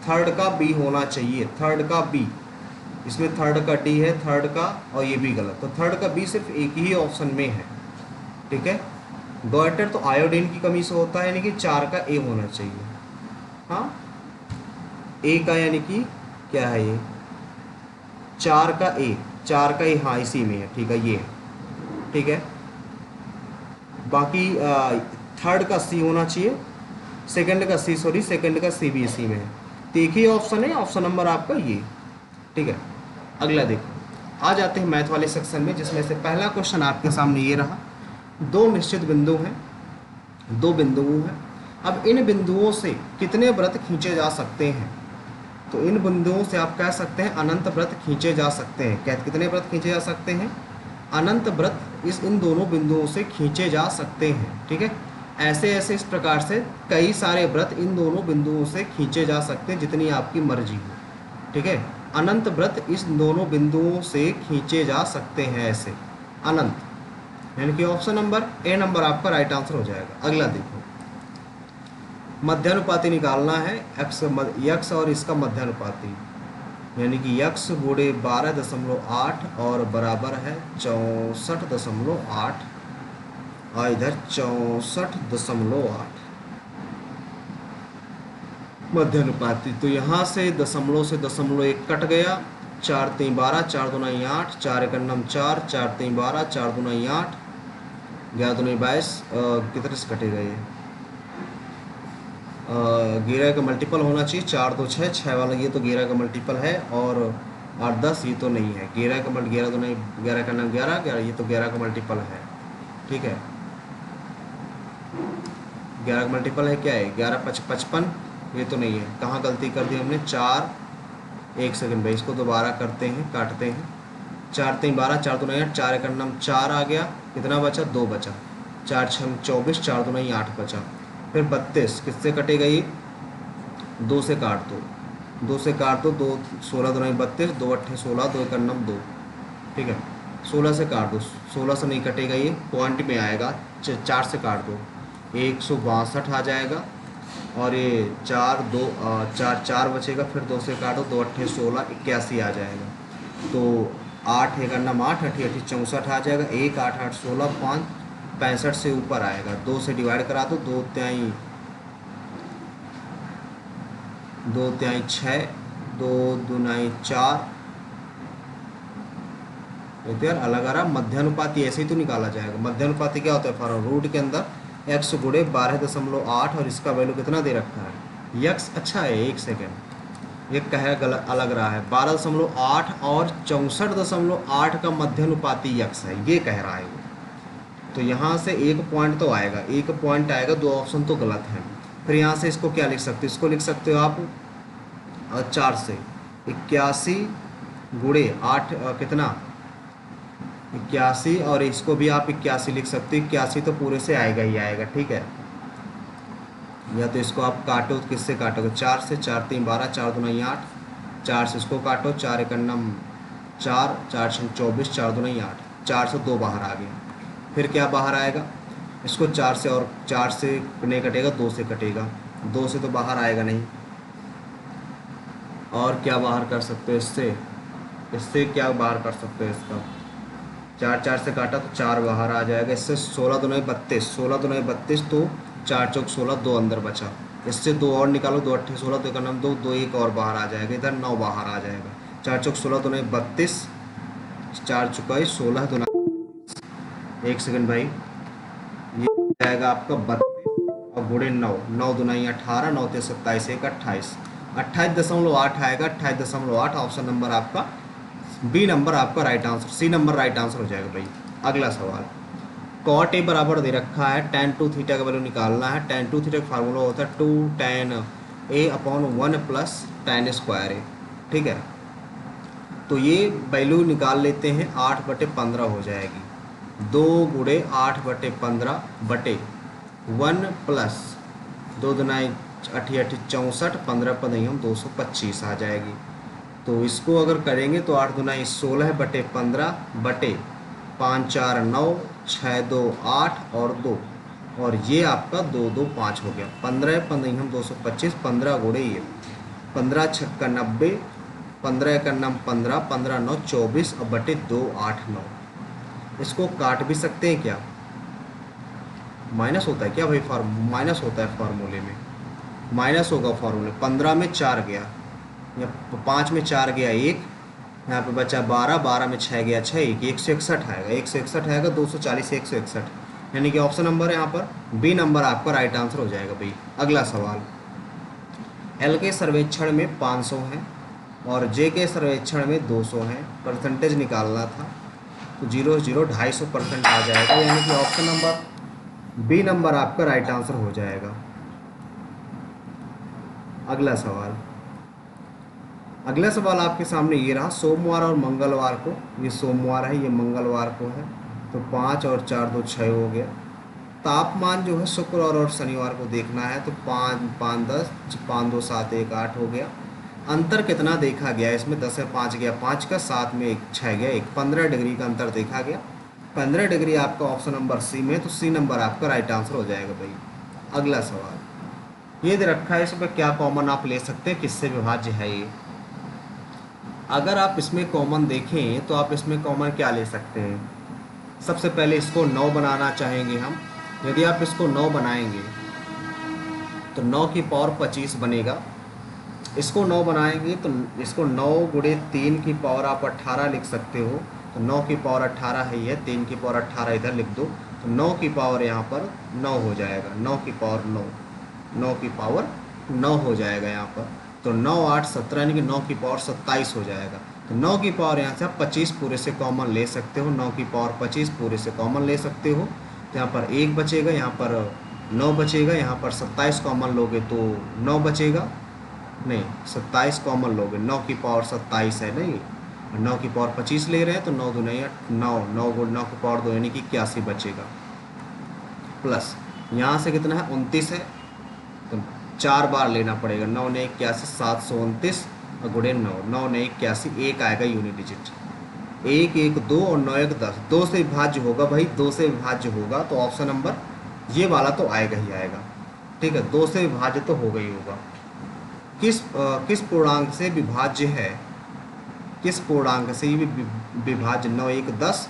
थर्ड का बी होना चाहिए, थर्ड का बी। इसमें थर्ड का डी है, थर्ड का, और ये भी गलत। तो थर्ड का बी सिर्फ एक ही ऑप्शन में है, ठीक है। गोइटर तो आयोडीन की कमी से होता है, यानी कि 4 का ए होना चाहिए। हाँ, ए का, यानी कि क्या है ये? 4 का ए, हाँ इसी में है, ठीक है, ये है, ठीक है। बाकी थर्ड का सी होना चाहिए, सेकंड का सी भी इसी में है। तो एक ही ऑप्शन है, ऑप्शन नंबर आपका ये, ठीक है। अगला देखो, आ जाते हैं मैथ वाले सेक्शन में, जिसमें से पहला क्वेश्चन आपके सामने ये रहा। 2 निश्चित बिंदु हैं, 2 बिंदुओं हैं। अब इन बिंदुओं से कितने व्रत खींचे जा सकते हैं? तो इन बिंदुओं से आप कह सकते हैं अनंत व्रत खींचे जा सकते हैं। कितने व्रत खींचे जा सकते हैं? अनंत व्रत इन दोनों बिंदुओं से खींचे जा सकते हैं, ठीक है। ऐसे इस प्रकार से कई सारे व्रत इन दोनों बिंदुओं से खींचे जा सकते हैं, जितनी आपकी मर्जी हो, ठीक है। अनंत व्रत इस दोनों बिंदुओं से खींचे जा सकते हैं, ऐसे अनंत, यानी कि ऑप्शन नंबर ए नंबर आपका राइट आंसर हो जाएगा। अगला देखो, मध्यानुपाती निकालना है, यक्स और इसका मध्यानुपाती, यानी कि यक्स गुणे 12.8 और बराबर है 64.8 और इधर 64.8 मध्यानुपाती। तो यहाँ से दशमलव से दशमलव 1 कट गया, 4 3 12, 4 2 8, 4 1 9 4, 4 3 12, 4 2 8, 11 2 22, कितने से कटेगा ये? 11 का मल्टीपल होना चाहिए, 4 2 6, 6 वाला ये तो 11 का मल्टीपल है, और 8 10 ये तो नहीं है। 11 का 11 2 11 का नाम 11, ये तो 11 का मल्टीपल है, ठीक है। 11 का मल्टीपल है, क्या है? 11 5 55, ये तो नहीं है। कहाँ गलती कर दी हमने? 4 1 सेकंड भाई, इसको दोबारा करते हैं, काटते हैं। 4 3 12, 4 2 8, 4 1 9 4 आ गया, कितना बचा? 2 बचा। 4 6 24, 4 2 8 बचा। फिर 32 किससे कटेगा ये? 2 से काट दो, 2 से काट दो, 2 16 2 32, 2 8 16, 2 1 9 2, ठीक है। 16 से काट दो, 16 से नहीं कटेगा ये, पॉइंट में आएगा। 4 से काट दो, 162 आ जाएगा, और ये 4 2 4 4 बचेगा। फिर 2 से काटो, 2 8 16, 81 आ जाएगा। तो 8 1 9 8, 8 8 64 आ जाएगा। 1 8 8 16, 5 65 से ऊपर आएगा। 2 से डिवाइड करा दो, 2 3 2 तिहाई 6, 2 दूनाई 4। ये तो यार अलग आ रहा। मध्यानुपाती ऐसे ही तो निकाला जाएगा। मध्यानुपाती क्या होता है फॉर्म, रूट के अंदर x गुणे 12.8 और इसका वैल्यू कितना दे रखा है यक्स। अच्छा है, एक सेकेंड, ये कह गलत अलग रहा है। 12.8 और 64.8 का मध्यानुपाती यक्स है, ये कह रहा है वो। तो यहाँ से एक पॉइंट तो आएगा, एक पॉइंट आएगा, दो ऑप्शन तो गलत हैं। फिर यहाँ से इसको क्या लिख सकते हो, इसको लिख सकते हो आप 4 से 81 गुणे 8 कितना 81, और इसको भी आप 81 लिख सकते हो। 81 तो पूरे से आएगा ही आएगा, ठीक है। या तो इसको आप काटो, तो किससे काटोगे, 4 से। 4 3 12, 4 दूनी 8, 4 से इसको काटो, 4 एक अन्नम 4, 4 6 24, 4 दूनी 8, 4 से 2 बाहर आ गया। फिर क्या बाहर आएगा, इसको 4 से, और 4 से नहीं कटेगा, 2 से कटेगा, 2 से तो बाहर आएगा नहीं। और क्या बाहर कर सकते हो इससे, इससे क्या बाहर कर सकते हो इसका, 4 4 से काटा तो 4 बाहर आ जाएगा। इससे 16 दूनी 32, 16 दूनी 32, तो 4 चौक 16, 2 अंदर बचा। इससे 2 और निकालो, 2 अट्ठे 16, 2 का नाम 2, 2 एक और बाहर आ जाएगा, इधर 9 बाहर आ जाएगा। 4 चौक 16 दूनी 32, 4 चुकाई 16 दूना। एक सेकंड भाई, ये आएगा आपका 32 और गुणे 9, 9 दूनी 18, 9 ते 27, 1 28, 28.8 आएगा। 28.8 ऑप्शन नंबर आपका बी नंबर आपका right answer, C number right answer हो जाएगा भाई। अगला सवाल, कॉट ए बराबर दे रखा है tan 2 थीटा का वैल्यू निकालना है। tan 2 थीटा का फार्मूला होता है 2 tan a upon 1 plus tan square A, ठीक है। तो ये वैल्यू निकाल लेते हैं, 8/15 हो जाएगी। 2 गुणे 8/15 बटे 1 प्लस 2 दुनाई 8 8 64, 15 पर नहीं हम 225 आ जाएगी। तो इसको अगर करेंगे तो 8 दुनाई 16 बटे 15 बटे 5 4 9, 6 2 8 और 2, और ये आपका 2 2 5 हो गया। 15 पर नहीं हम 225, 15 गुणे ये 15 छक्का 90, 15 का नाम 15, 15 9 24 और बटे 2 8 9। इसको काट भी सकते हैं क्या, माइनस होता है क्या भाई, माइनस होता है फार्मूले में, माइनस होगा फार्मूले। 15 में 4 गया, या 5 में 4 गया 1, यहाँ पे बचा 12, 12 में 6 गया 6, 1 161 आएगा, 161 आएगा, 240 161, यानी कि ऑप्शन नंबर यहाँ पर बी नंबर आपका राइट आंसर हो जाएगा भाई। अगला सवाल, एल के सर्वेक्षण में 500 है और जे के सर्वेक्षण में 200 है, परसेंटेज निकालना था, तो 0 0 250% आ जाएगा, यानी कि ऑप्शन नंबर बी नंबर आपका राइट आंसर हो जाएगा। अगला सवाल, अगला सवाल आपके सामने ये रहा, सोमवार और मंगलवार को, ये सोमवार है, ये मंगलवार को है, तो 5 और 4 2 6 हो गया। तापमान जो है शुक्रवार और शनिवार को देखना है, तो 5 5 10, 5 2 7 1 8 हो गया। अंतर कितना देखा गया इसमें, 10 है 5 गया 5 का, 7 में 1 6 गया 1, 15 डिग्री का अंतर देखा गया। 15 डिग्री आपका ऑप्शन नंबर सी में, तो सी नंबर आपका राइट आंसर हो जाएगा भाई। अगला सवाल ये दे रखा है, इसमें क्या कॉमन आप ले सकते हैं, किससे विभाज्य है ये। अगर आप इसमें कॉमन देखें तो आप इसमें कॉमन क्या ले सकते हैं, सबसे पहले इसको 9 बनाना चाहेंगे हम। यदि आप इसको 9 बनाएंगे तो 9 की पावर 25 बनेगा। इसको 9 बनाएंगे तो इसको 9 गुणे 3 की पावर आप 18 लिख सकते हो, तो 9 की पावर 18 है, ये 3 की पावर 18 इधर लिख दो, तो 9 की पावर यहाँ पर 9 हो जाएगा, 9 की पावर 9, 9 की पावर 9 हो जाएगा यहाँ पर। तो 9 8 17, यानी कि 9 की पावर 27 हो जाएगा। तो 9 की पावर यहाँ से आप 25 पूरे से कॉमन ले सकते हो, 9 की पावर 25 पूरे से कॉमन ले सकते हो, तो यहाँ पर 1 बचेगा, यहाँ पर 9 बचेगा, यहाँ पर 27 कॉमन लोगे तो 9 बचेगा, नहीं 27 कॉमन लोगे, 9 की पावर 27 है नहीं, 9 की पावर 25 ले रहे हैं, तो 9 2 नहीं 9, 9 गुण 9 की पावर 2 यानी कि 81 बचेगा। प्लस यहाँ से कितना है 29 है, तो 4 बार लेना पड़ेगा, 9 ने 81 729 और गुणे 9, 9 ने 81, 1 आएगा यूनिट डिजिट, 1 1 2 और 9 1 10, 2 से विभाज्य होगा भाई, 2 से विभाज्य होगा, तो ऑप्शन नंबर ये वाला तो आएगा ही आएगा, ठीक है, 2 से विभाज्य तो होगा ही होगा। किस पूर्णांक से विभाज्य है, किस पूर्णांक से ये विभाज्य, 9 1 10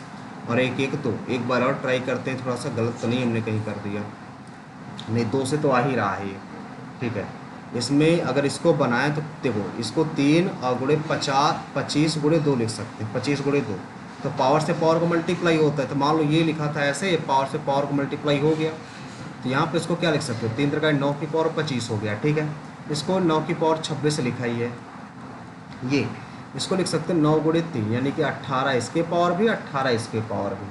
और 1 1 2, एक बार और ट्राई करते हैं, थोड़ा सा गलत तो नहीं हमने कहीं कर दिया, नहीं 2 से तो आ ही रहा है ये, ठीक है, इसमें अगर इसको बनाएं तो देखो, इसको 3 और गुणे 25 गुणे 2 लिख सकते हैं, 25 गुणे 2, तो पावर से पावर को मल्टीप्लाई होता है। तो मान लो ये लिखा था ऐसे, ये पावर से पावर को मल्टीप्लाई हो गया, तो यहाँ पे इसको क्या लिख सकते हो, 3 3 9 की पावर 25 हो गया, ठीक है। इसको 9 की पावर 26 लिखा ही है। ये इसको लिख सकते हैं 9 गुणे 3 यानी कि 18 इसके पावर भी 18 इसके पावर भी,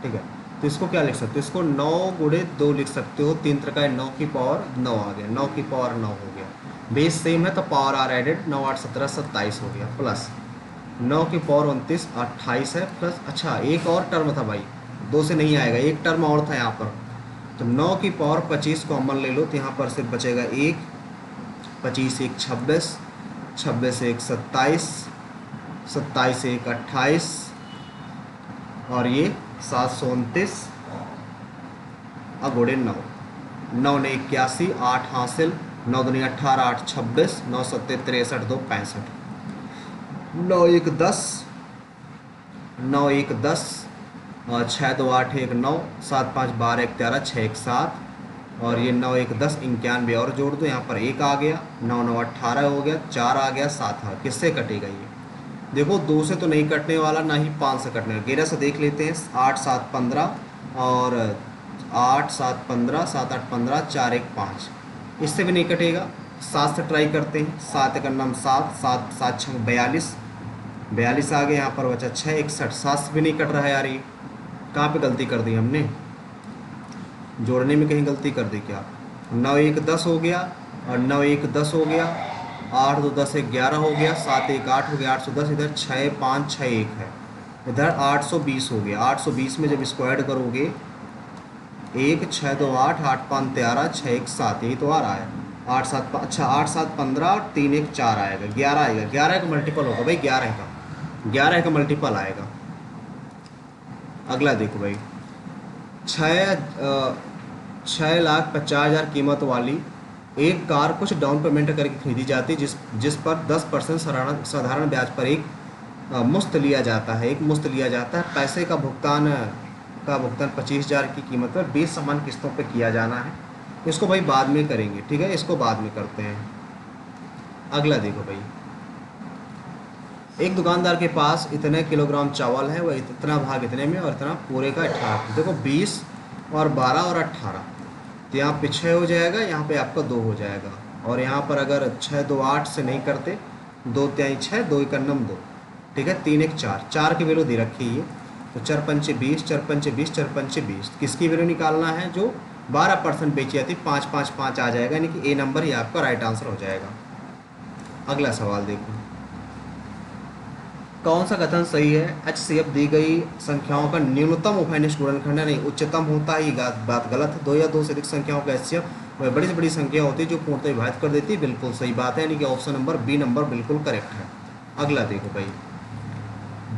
ठीक है। तो इसको क्या लिख सकते हो, इसको 9 गुणे 2 लिख सकते हो, 3 3 9 की पावर 9 आ गया, 9 की पावर 9 हो गया। बेस सेम है तो पावर आर एडेड, 9 8 17 27 हो गया, प्लस 9 की पावर 29 28 है, प्लस अच्छा एक और टर्म था भाई, 2 से नहीं आएगा, एक टर्म और था यहाँ पर। तो 9 की पावर 25 कॉमन ले लो, तो यहाँ पर सिर्फ बचेगा 1, 25 1 26, 26 1 27, 27 1 28, और ये 729 गुणे 9, 9 ने 81, 8 हासिल, 9 दूनी 18, 8 26, 9 सत्ते 63, 2 65, 9 1 10, 9 1 10, और 6 2 8 1 9, 7 5 12 1 13, 6 1 7, और ये 9 1 10 91 और जोड़ दो, यहाँ पर 1 आ गया, 9 9 18 हो गया, 4 आ गया, 7 आ, किससे कटेगा ये, देखो 2 से तो नहीं कटने वाला, ना ही 5 से कटने वाला। 11 से देख लेते हैं, 8 7 15, और 8 7 15, 7 8 15, 4 1 5, इससे भी नहीं कटेगा। 7 से ट्राई करते हैं, 7 का नाम 7, 7 7 6 42, 42 आ गया, यहाँ पर बचा 6 61, 7 से भी नहीं कट रहा है यार, ये कहाँ पे गलती कर दी हमने, जोड़ने में कहीं गलती कर दी क्या। 9 1 10 हो गया, और 9 1 10 हो गया, 8 2 10 1 11 हो गया, 7 1 8 हो गया, 810, इधर 6 5 6 1 है, इधर 820 हो गया। 820 में जब इसको ऐड करोगे, 1 6 2 8, 8 5 13, 6 1 7, यही तो आ रहा है, 8 7 अच्छा 8 7 15, और 3 1 4 आएगा, 11 आएगा, 11 का मल्टीपल होगा भाई, 11 का मल्टीपल आएगा। अगला देखो भाई, 6,50,000 कीमत वाली एक कार कुछ डाउन पेमेंट करके खरीदी जाती है, जिस पर 10% साधारण ब्याज पर एक मुश्त लिया जाता है, पैसे का भुगतान 25,000 की कीमत पर 20 समान किस्तों पे किया जाना है। इसको भाई बाद में करेंगे, ठीक है, इसको बाद में करते हैं। अगला देखो भाई, एक दुकानदार के पास इतने किलोग्राम चावल है, वह इतना भाग इतने में, और इतना पूरे का 18, देखो 20 और 12 और 18, तो यहाँ पे 6 हो जाएगा, यहाँ पे आपका 2 हो जाएगा, और यहाँ पर अगर 6 2 8 से नहीं करते, 2 3 6, 2 1 9 2, ठीक है, 3 1 4, 4 की वैल्यू दे रखी है, तो 4 5 20, 4 5 20, 4 5 20, किसकी वैल्यू निकालना है, जो 12% बेची जाती, 5 5 5 आ जाएगा, यानी कि ए नंबर ही आपका राइट आंसर हो जाएगा। अगला सवाल देखो, कौन सा कथन सही है, HCF दी गई संख्याओं का न्यूनतम उभयनिष्ठ गुणनखंड नहीं उच्चतम होता है, ये बात गलत है। 2 या 2 से अधिक संख्याओं का HCF वह बड़ी से बड़ी संख्या होती है जो पूर्णतः विभाजित कर देती है, बिल्कुल सही बात है, यानी कि ऑप्शन नंबर बी नंबर बिल्कुल करेक्ट है। अगला देखो भाई,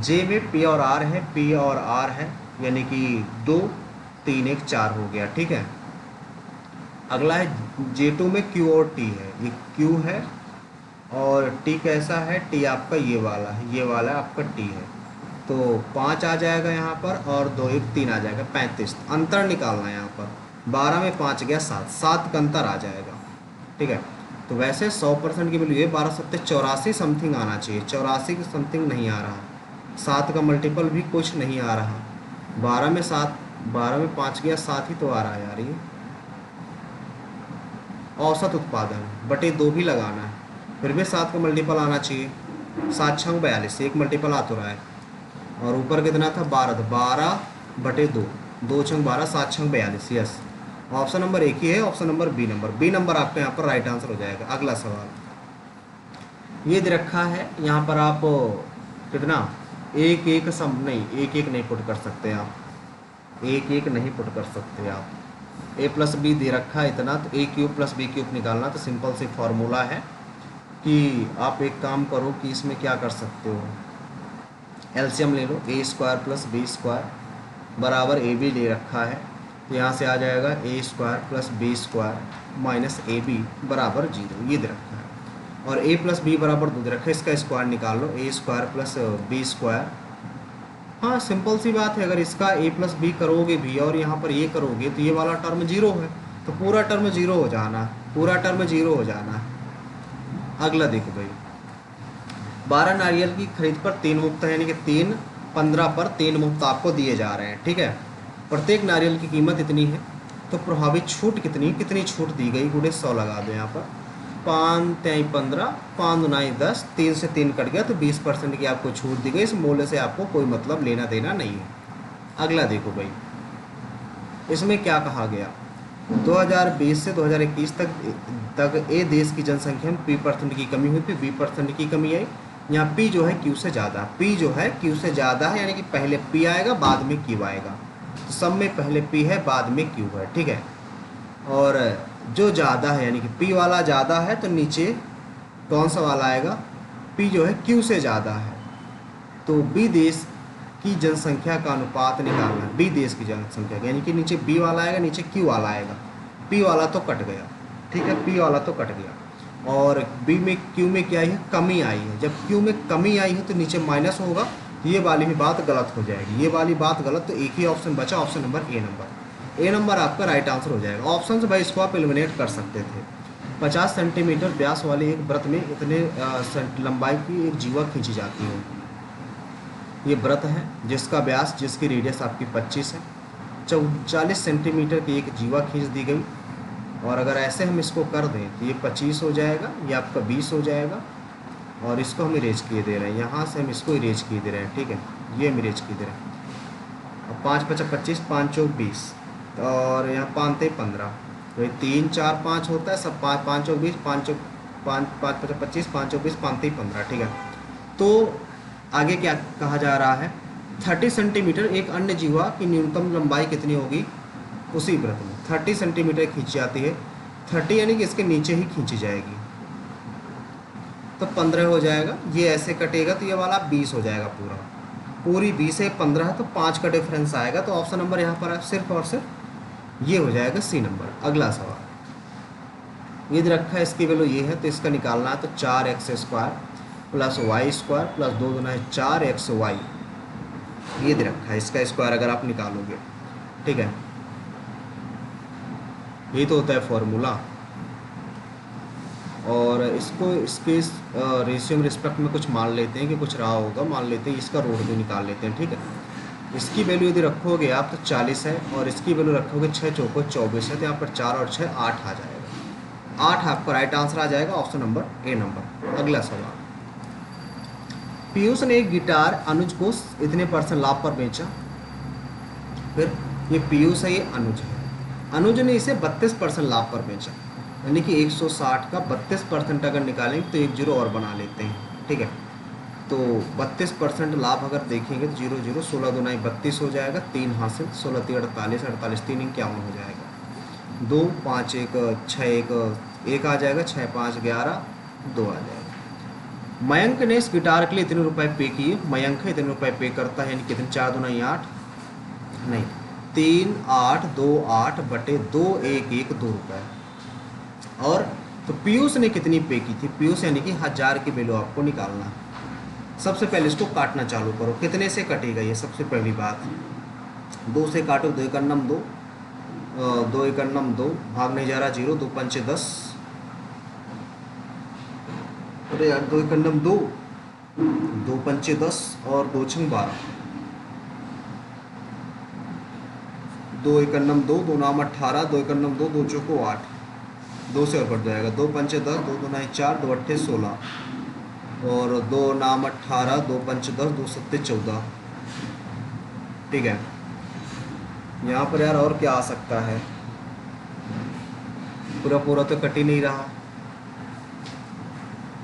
जे में P और R है, P और R है, यानी कि 2 3 1 4 हो गया, ठीक है। अगला है J2 में Q और T है, ये Q है, और T कैसा है, T आपका ये वाला है, ये वाला आपका T है, तो 5 आ जाएगा यहाँ पर, और 2 1 3 आ जाएगा, 35। अंतर निकालना है यहाँ पर, 12 में 5 गया 7, 7 का अंतर आ जाएगा, ठीक है। तो वैसे 100% की वैल्यू है, 12 7 84 समथिंग आना चाहिए, 84 की समथिंग नहीं आ रहा, 7 का मल्टीपल भी कुछ नहीं आ रहा, 12 में 7, 12 में 5 गया 7 ही तो आ रहा है यार, ये औसत उत्पादन बटे 2 भी लगाना है, फिर भी 7 का मल्टीपल आना चाहिए, 7 6 42, एक मल्टीपल आ तो रहा है, और ऊपर कितना था 12, 12 बटे 2, 2 6 12, 7 6 42, यस, ऑप्शन नंबर एक ही है, ऑप्शन नंबर बी नंबर आपका यहाँ पर राइट आंसर हो जाएगा। अगला सवाल, ये दे रखा है, यहाँ पर आप कितना एक एक नहीं पुट कर सकते आप, एक नहीं पुट कर सकते आप, a प्लस बी दे रखा है इतना, तो a cube plus B cube निकालना, तो सिंपल सी फॉर्मूला है कि आप एक काम करो कि इसमें क्या कर सकते हो, एलसीएम ले लो, a square plus B square बराबर ए बी ले रखा है, तो यहाँ से आ जाएगा a square plus B square minus A B बराबर 0, ये दे रखा है, और a प्लस बी बराबर 2 दे रखा है, इसका स्क्वायर निकाल लो, a square plus B square, हाँ सिंपल सी बात है, अगर इसका a प्लस बी करोगे भी और यहाँ पर ये करोगे तो ये वाला टर्म 0 है, तो पूरा टर्म 0 हो जाना, पूरा टर्म 0 हो जाना है। अगला देखो भाई, 12 नारियल की खरीद पर 3 मुफ्त है, यानी कि 3 15 पर 3 मुफ्त आपको दिए जा रहे हैं, ठीक है। प्रत्येक नारियल की कीमत इतनी है, तो प्रभावित छूट कितनी कितनी छूट दी गई, गुणे 100 लगा दो यहाँ पर। 5 3 15, 5 दूनाई 10, 3 से 3 कट गया तो 20% की आपको छूट दी गई। इस मूल्य से आपको कोई मतलब लेना देना नहीं है। अगला देखो भाई, इसमें क्या कहा गया, 2020 से 2021 तक ए देश की जनसंख्या में P% की कमी हुई थी, B% की कमी आई। यहाँ P जो है Q से ज़्यादा, P जो है Q से ज़्यादा है, यानी कि पहले P आएगा बाद में Q आएगा। तो सब में पहले P है बाद में Q है, ठीक है। और जो ज़्यादा है यानी कि P वाला ज़्यादा है तो नीचे कौन सा वाला आएगा, P जो है Q से ज़्यादा है। तो B देश की जनसंख्या का अनुपात निकालना है, B देश की जनसंख्या का, यानी कि नीचे B वाला आएगा नीचे Q वाला आएगा। P वाला तो कट गया, ठीक है, P वाला तो कट गया। और B में Q में क्या आई है, कमी आई है। जब Q में कमी आई है तो नीचे माइनस होगा, तो ये वाली भी बात गलत हो जाएगी, ये वाली बात गलत। तो एक ही ऑप्शन बचा, ऑप्शन नंबर ए नंबर आपका राइट आंसर हो जाएगा। ऑप्शन से भाई इसको आप एलिमिनेट कर सकते थे। 50 सेंटीमीटर व्यास वाले एक व्रत में इतने लंबाई की एक जीवा खींची जाती है। ये व्रत है जिसका व्यास, जिसकी रेडियस आपकी 25 है, 40 सेंटीमीटर की एक जीवा खींच दी गई। और अगर ऐसे हम इसको कर दें तो ये 25 हो जाएगा, ये आपका 20 हो जाएगा। और इसको हम इरेज किए दे रहे हैं, यहाँ से हम इसको इरेज किए दे रहे हैं, ठीक है, ये हम इरेज किए दे रहे हैं। अब 5 5 25, 5 चौक 20, और यहाँ 5 3 15, तो ये 3 4 5 होता है सब, 5 5 चौक 20, 5 चौक 5 5 5 25, 5 चौक 20, 5 3 15, ठीक है। तो आगे क्या कहा जा रहा है, 30 सेंटीमीटर एक अन्य जीवा की न्यूनतम लंबाई कितनी होगी उसी व्रत में। 30 सेंटीमीटर खींची जाती है, 30 यानी कि इसके नीचे ही खींची जाएगी, तो 15 हो जाएगा। ये ऐसे कटेगा तो ये वाला 20 हो जाएगा, पूरी 20 है, 15 है, तो 5 का डिफरेंस आएगा। तो ऑप्शन नंबर यहाँ पर सिर्फ और सिर्फ ये हो जाएगा सी नंबर। अगला सवाल ये रखा है, इसकी वैल्यू ये है तो इसका निकालना है। तो 4x² प्लस y² प्लस 2 दूना है 4xy, ये दे रखा है, इसका स्क्वायर अगर आप निकालोगे, ठीक है, ये तो होता है फॉर्मूला। और इसको इसके रेशियो में रिस्पेक्ट में कुछ मान लेते हैं कि कुछ रहा होगा, मान लेते हैं इसका रोड भी निकाल लेते हैं, ठीक है। इसकी वैल्यू यदि रखोगे आप तो 40 है, और इसकी वैल्यू रखोगे 6 चौको 24 है, तो यहाँ पर 4 और 6 8 आ जाएगा। 8 आपका राइट आंसर आ जाएगा, ऑप्शन नंबर ए नंबर। अगला सवाल, पीयूष ने एक गिटार अनुज को इतने % लाभ पर बेचा। फिर ये पीयूष है, ये अनुज है, अनुज ने इसे 32% लाभ पर बेचा, यानी कि 160 का 32% अगर निकालेंगे तो एक जीरो और बना लेते हैं, ठीक है। तो 32% लाभ अगर देखेंगे तो 0 0, 16 दूनाई 32 हो जाएगा, 3 हासिल, 16 3 48, 48 3 51 हो जाएगा, 2 5 1 6 1 आ जाएगा, 6 5 11 2 आ जाएगा। मयंक ने इस गिटार के लिए इतने रुपए पे किए, मयंक इतने रुपए पे करता है, यानी कितने, 4 दूनाई 8 नहीं 3 8 2 8 बटे 2 1 1 2 रुपये। और तो पीयूष ने कितनी पे की थी, पीयूष यानी कि 1000 की वैल्यू आपको निकालना है। सबसे पहले इसको काटना चालू करो, कितने से कटेगा ये सबसे पहली बात, 2 से काटो, 2 1 2, 2 1 2, भाग नहीं जा रहा 0, 2 5 10, अरे यार 2 1 2, 2 5 10 और 2 6 12, 2 1 2, 2 9 18, 2 1 2, 2 चौको 8, 2 से और कट जाएगा, 2 5 10, 2 2 9 4, 2 8 16, और 2 नाम 18, 2 5 10, 2 7 14, ठीक है। यहाँ पर यार और क्या आ सकता है, पूरा तो कट ही नहीं रहा।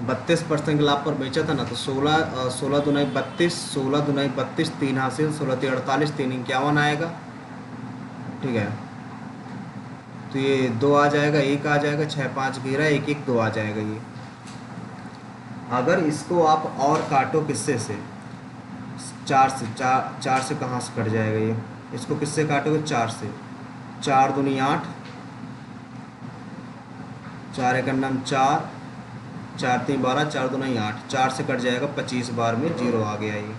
32% के लाभ पर बेचा था ना, तो 16 दूनाई 32, 16 दूनाई 32, 3 हासिल, 16 3 48, 3 51 आएगा, ठीक है। तो ये 2 आ जाएगा, 1 आ जाएगा, 6 5 11 1 1 2 आ जाएगा ये। अगर इसको आप और काटो किससे से, 4 से, 4 से कहाँ से कट जाएगा ये, इसको किससे काटोगे, 4 से, 4 दूनी 8, 4 1 4, 4 3 12, 4 दूनी 8, 4 से कट जाएगा, 25 बार में 0 आ गया ये,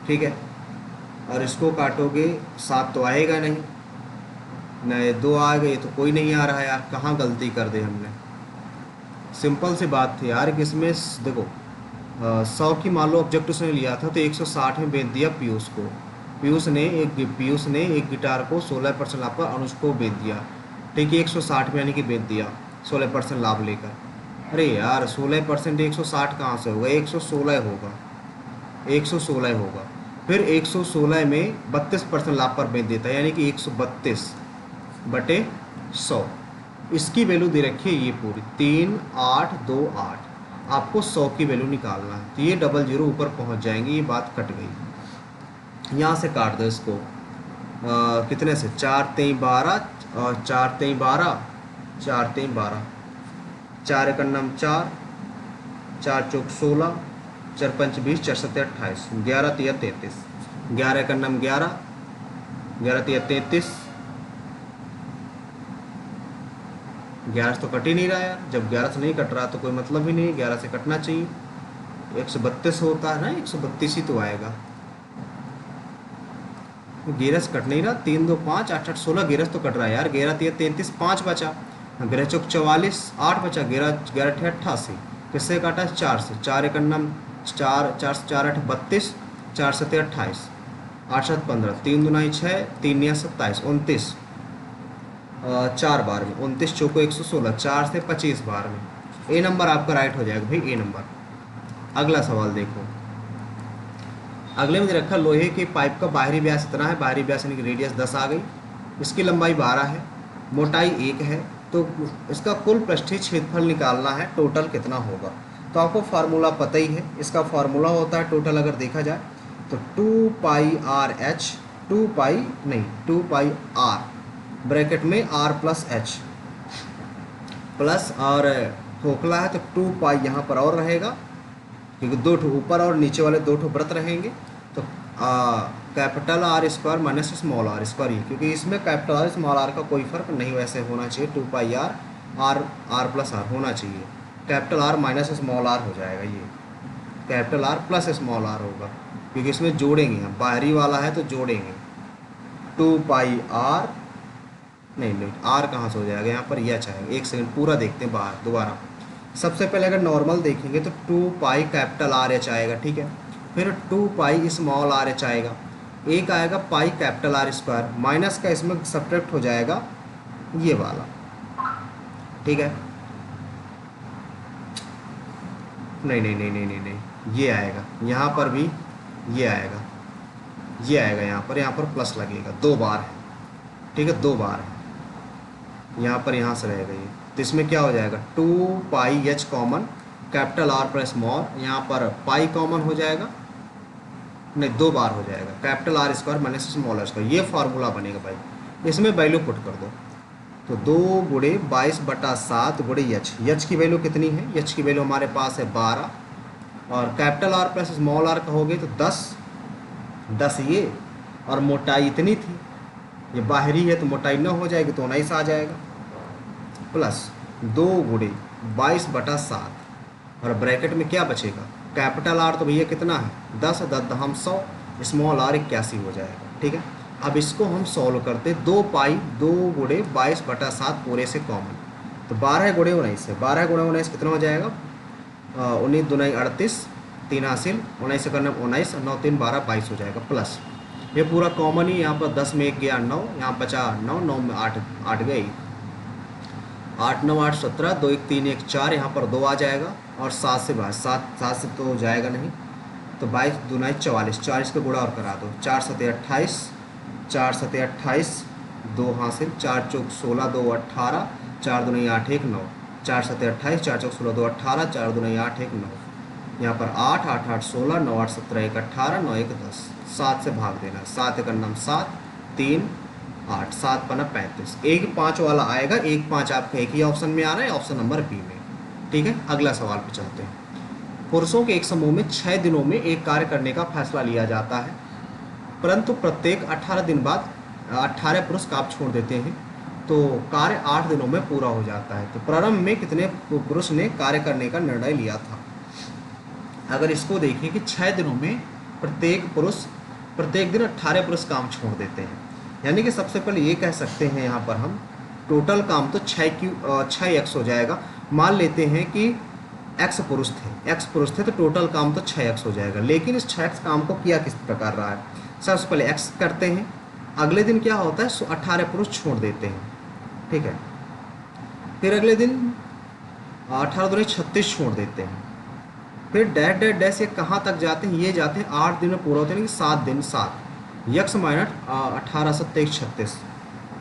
ठीक है। और इसको काटोगे 7 तो आएगा नहीं, नहीं 2 आ गए तो कोई नहीं आ रहा है यार, कहाँ गलती कर दी हमने। सिंपल सी बात थी यार कि इसमें देखो 100 की मान लो ऑब्जेक्ट उसने लिया था तो 160 में बेच दिया पीयूष को। पीयूष ने एक गिटार को 16% लाभ पर अनुज को बेच दिया। ठीक है, 160 में यानी कि बेच दिया 16% लाभ लेकर। अरे यार 16% 160 कहाँ से होगा, 116 होगा, 116 होगा। फिर 116 में 32% लाभ पर बेच देता है यानी कि 132/100। इसकी वैल्यू दे रखी है ये पूरी 3828। आपको 100 की वैल्यू निकालना है तो ये 00 ऊपर पहुंच जाएंगे, ये बात कट गई। यहाँ से काट दो इसको कितने से, 4 3 12 और 4 3 12, 4 3 12, 4 एक नम 4, 4 चौक 16, 4 पंच 20, 4 सत्ते 28, 11 तिया 33, 11 का नम 11, 11 तिया 33, 11 से तो कट ही नहीं रहा यार। जब 11 से नहीं कट रहा तो कोई मतलब ही नहीं, 11 से कटना चाहिए। 132 होता है ना, 132 ही तो आएगा। 11 से कट नहीं रहा, 3 2 5 8 8 16, 11 से तो कट रहा है यार। 11 तिया 33, 5 बचा, 11 चौक 44, 8 बचा, 11 11 अठे 88, किससे काटा है, 4 से। 4 एक नम 4, 4 से 4 8 32, 4 सत्ते 28, 8 7 15, 3 दूना 6, 3 निया 27, 29, 4 बार में 29 चौको 116, 4 से 25 बार में। ए नंबर आपका राइट हो जाएगा भाई, ए नंबर। अगला सवाल देखो, अगले में दे रखा लोहे के पाइप का बाहरी व्यास इतना है, बाहरी व्यास यानी कि रेडियस 10 आ गई, इसकी लंबाई 12 है, मोटाई 1 है, तो इसका कुल पृष्ठीय क्षेत्रफल निकालना है, टोटल कितना होगा। तो आपको फार्मूला पता ही है, इसका फार्मूला होता है टोटल अगर देखा जाए तो 2πRH, 2π ब्रैकेट में R प्लस H प्लस, और खोखला है तो 2π यहाँ पर और रहेगा क्योंकि 2 ठो ऊपर और नीचे वाले 2 ठो व्रत रहेंगे, तो capital R square minus small r square, ये क्योंकि इसमें कैपिटल R स्मॉल r का कोई फर्क नहीं वैसे होना चाहिए, 2πR R प्लस R होना चाहिए, capital R minus small r हो जाएगा, ये capital R plus small r होगा क्योंकि इसमें जोड़ेंगे हम, बाहरी वाला है तो जोड़ेंगे। 2πR नहीं R कहाँ से हो जाएगा, यहाँ पर यह आएगा। एक सेकंड पूरा देखते हैं बाहर दोबारा। सबसे पहले अगर नॉर्मल देखेंगे तो 2π कैपिटल RH आएगा, ठीक है, फिर 2π स्मॉल RH आएगा, एक आएगा pi capital R square, minus का इसमें सब्ट्रैक्ट हो जाएगा ये वाला, ठीक है, नहीं, ये आएगा, यहाँ पर भी ये आएगा, ये आएगा, यहाँ पर प्लस लगेगा, 2 बार है, ठीक है, 2 बार है, यहाँ पर यहाँ से रहेगा ये, तो इसमें क्या हो जाएगा 2πH कॉमन, कैपिटल R पर स्मॉल, यहाँ पर पाई कॉमन हो जाएगा, नहीं 2 बार हो जाएगा, capital R square minus small r square, ये फार्मूला बनेगा भाई। इसमें वैल्यू पुट कर दो तो 2 गुणे 22/7 गुणे H की वैल्यू कितनी है, H की वैल्यू हमारे पास है 12, और capital R plus small r कहोगे तो 10 ये, और मोटाई इतनी थी, ये बाहरी है तो मोटाई न हो जाएगी तो 19 आ जाएगा, प्लस 2 गुणे 22/7, और ब्रैकेट में क्या बचेगा, कैपिटल R तो भैया कितना है 10, 10 हम 100, स्मॉल r 81 हो जाएगा, ठीक है। अब इसको हम सॉल्व करते, 2π 2 गुणे 22/7 पूरे से कॉमन, तो 12 गुणे 19 से, 12 गुणे 19 कितना हो जाएगा, 19 दूनी 38, 3 हासिल, 19 से करना 19, 9 3 12 22 हो जाएगा, प्लस ये पूरा कॉमन ही, यहाँ पर 10 में 1 गया 9, यहाँ बचा 9, 9 में 8 गई, 8 9 8 17, 2 1 3 1 4, यहाँ पर 2 आ जाएगा, और 7 से 7 से तो जाएगा नहीं, तो 22 दूना 44, 40 का गुणा और करा दो, 4 सत्ते 28, 4 सत्ते 28, 2 हासिल, 4 चौक 16, 2 18, 4 दूनी 8 1 9, 4 सत्ते 28, 4 चौक 16, 2 18, 4 दूनी 8 1 9, यहाँ पर 8 8 8 16, 9 8 17 1 18, 9 1 10, 7 से भाग देना, 7 एक नम 7, 3 8, 7 पना 35, 1 5 वाला आएगा, 1 5 आपका एक ही ऑप्शन में आ रहा है, ऑप्शन नंबर बी में, ठीक है। अगला सवाल पे चलते हैं। पुरुषों के एक समूह में 6 दिनों में एक कार्य करने का फैसला लिया जाता है, परंतु प्रत्येक 18 दिन बाद 18 पुरुष काम छोड़ देते हैं, तो कार्य 8 दिनों में पूरा हो जाता है। तो प्रारंभ में कितने पुरुष ने कार्य करने का निर्णय लिया था। अगर इसको देखें कि 6 दिनों में प्रत्येक दिन 18 पुरुष काम छोड़ देते हैं, यानी कि सबसे पहले ये कह सकते हैं यहाँ पर हम टोटल काम तो 6x हो जाएगा। मान लेते हैं कि x पुरुष थे तो टोटल काम तो 6x हो जाएगा। लेकिन इस 6x काम को किया किस प्रकार रहा है, सबसे पहले x करते हैं, अगले दिन क्या होता है 18 पुरुष छोड़ देते हैं, ठीक है, फिर अगले दिन 18 दूनी 36 छोड़ देते हैं, फिर डैश डैश डैश ये कहाँ तक जाते हैं, ये जाते हैं 8 दिन में पूरा होते हैं, 7 दिन 7 यक्स माइनस 18 27 36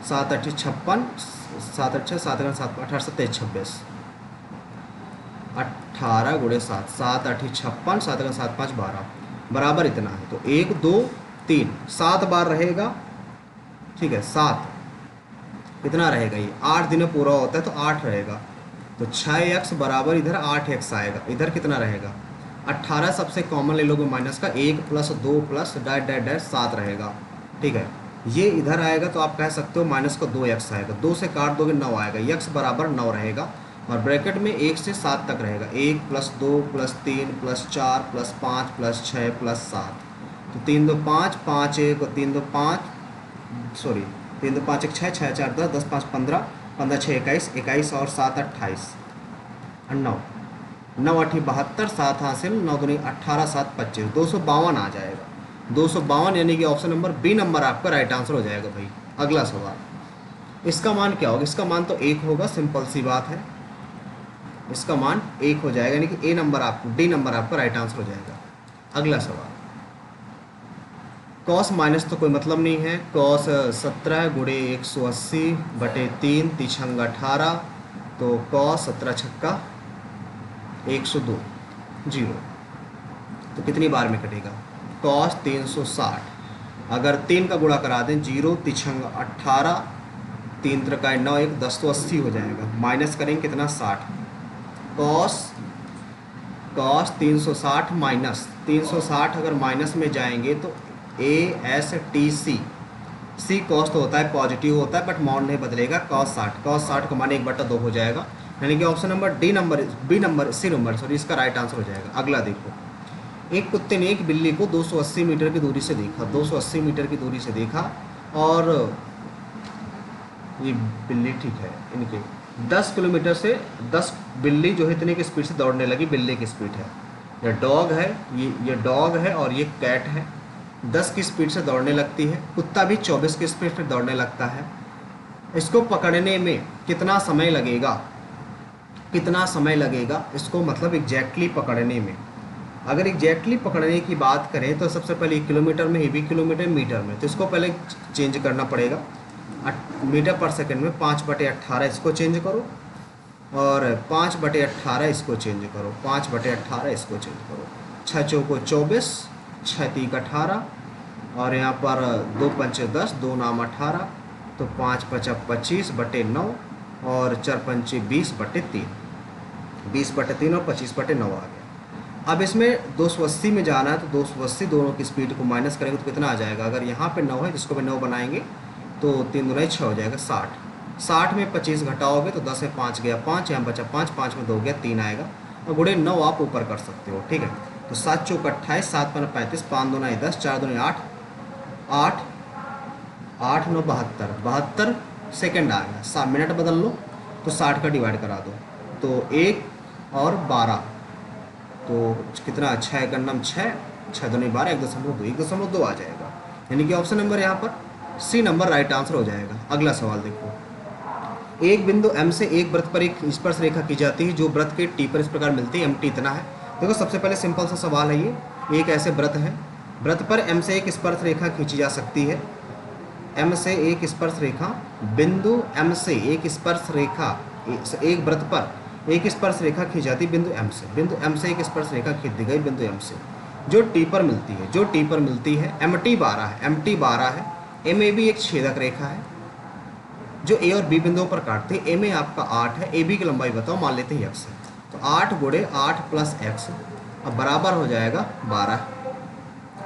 7 8 56 7 8 7 7 18 27 26 18 गुणे 7 7 8 56 7 7 5 12 बराबर इतना है। तो 1 2 3 7 बार रहेगा, ठीक है, 7 कितना रहेगा, ये 8 दिन में पूरा होता है तो 8 रहेगा। तो 6x बराबर इधर 8x आएगा, इधर कितना रहेगा 18 सबसे कॉमन ले लोगे माइनस का, 1 plus 2 plus dash dash dash 7 रहेगा, ठीक है, ये इधर आएगा तो आप कह सकते हो माइनस का 2x आएगा, 2 से काट दोगे 9 आएगा, x बराबर 9 रहेगा और ब्रैकेट में 1 से 7 तक रहेगा, 1 plus 2 plus 3 plus 4 plus 5 plus 6 plus 7, तो 3 2 5 5 1 3 2 5 सॉरी 3 2 5 1 6 6 4 10 10 5 15 15 6 21 21 और 7 28 और 9 9 8 72 7 हासिल 9 दूनी 18 7 25 252 आ जाएगा, 252 यानी कि ऑप्शन नंबर बी नंबर आपका राइट आंसर हो जाएगा भाई। अगला सवाल, इसका मान क्या होगा, इसका मान तो 1 होगा, सिंपल सी बात है, इसका मान 1 हो जाएगा, यानी कि ए नंबर आपको डी नंबर आपका राइट आंसर हो जाएगा। अगला सवाल, कॉस माइनस तो कोई मतलब नहीं है, कॉस 17 गुणे 180 बटे 3 तिछंग 18, तो कॉस 17 छक्का 102 जीरो, तो कितनी बार में कटेगा, कॉस 360, अगर 3 का गुणा करा दें 0 तिछंग 18 3 त्रिकाय 9 1 10 तो 80 हो जाएगा, माइनस करेंगे कितना 60, कॉस 360 माइनस 360 अगर माइनस में जाएंगे तो A S T C cos तो होता है पॉजिटिव होता है बट माउंट नहीं बदलेगा, कॉस 60 का मान 1/2 हो जाएगा, यानी कि option number D number B number C number sorry इसका राइट आंसर हो जाएगा। अगला देखो, एक कुत्ते ने एक बिल्ली को 280 मीटर की दूरी से देखा, 280 मीटर की दूरी से देखा और ये बिल्ली ठीक है इनके 10 किलोमीटर से 10 बिल्ली जो है इतने की स्पीड से दौड़ने लगी, बिल्ली की स्पीड है, ये डॉग है, ये डॉग है और ये कैट है, 10 की स्पीड से दौड़ने लगती है, कुत्ता भी 24 की स्पीड से दौड़ने लगता है, इसको पकड़ने में कितना समय लगेगा, कितना समय लगेगा इसको मतलब एग्जैक्टली पकड़ने में। अगर एग्जैक्टली पकड़ने की बात करें तो सबसे पहले किलोमीटर में, ये भी किलोमीटर मीटर में, तो इसको पहले चेंज करना पड़ेगा, मीटर पर सेकंड में 5/18 इसको चेंज करो और 5/18 इसको चेंज करो, 5/18 इसको चेंज करो, 6 चौको 24 6 तीक 18 और यहाँ पर 2 पंचे 10 2 नाम 18, तो 5 5 25/9 और 4 पंचे 20/3 20/3 और 25/9 आ गया। अब इसमें 280 में जाना है तो 280 दोनों की स्पीड को माइनस करेंगे तो कितना आ जाएगा, अगर यहाँ पे 9 है जिसको भी 9 बनाएंगे तो 3 दूना 6 हो जाएगा 60, 60 में 25 घटाओगे तो 10 में 5 गया 5, यहाँ बचा 5, 5 में 2 गया 3 आएगा और गुणे 9 आप ऊपर कर सकते हो, ठीक है, तो 7 चौक 28 7 पंद्रह 35 5 दूना 10 4 दूना 8 8 8 9 72 72 सेकेंड आ गया, 7 मिनट बदल लो तो 60 का डिवाइड करा दो तो 1 और 12 तो कितना 6 का नम 6 6 दूनी 12 1.2 आ जाएगा, यानी कि ऑप्शन नंबर यहाँ पर सी नंबर राइट आंसर हो जाएगा। अगला सवाल देखो, एक बिंदु M से एक वृत्त पर एक स्पर्श रेखा की जाती है जो वृत्त के टी पर इस प्रकार मिलती है, MT इतना है। देखो सबसे पहले सिंपल सा सवाल है ये, एक ऐसे वृत्त है, वृत्त पर M से एक स्पर्श रेखा खींची जा सकती है, M से एक स्पर्श रेखा, बिंदु M से एक स्पर्श रेखा, एक वृत्त पर एक स्पर्श रेखा खींची जाती है बिंदु M से, बिंदु M से एक स्पर्श रेखा खींच दी गई बिंदु M से जो टी पर मिलती है, जो टी पर मिलती है, MT 12 है, MT 12 है, MA भी एक छेदक रेखा है जो A और B बिंदुओं पर काटती है, MA आपका 8 है, AB की लंबाई बताओ, मान लेते हैं x है, तो 8 गुणे 8 प्लस x अब बराबर हो जाएगा 12,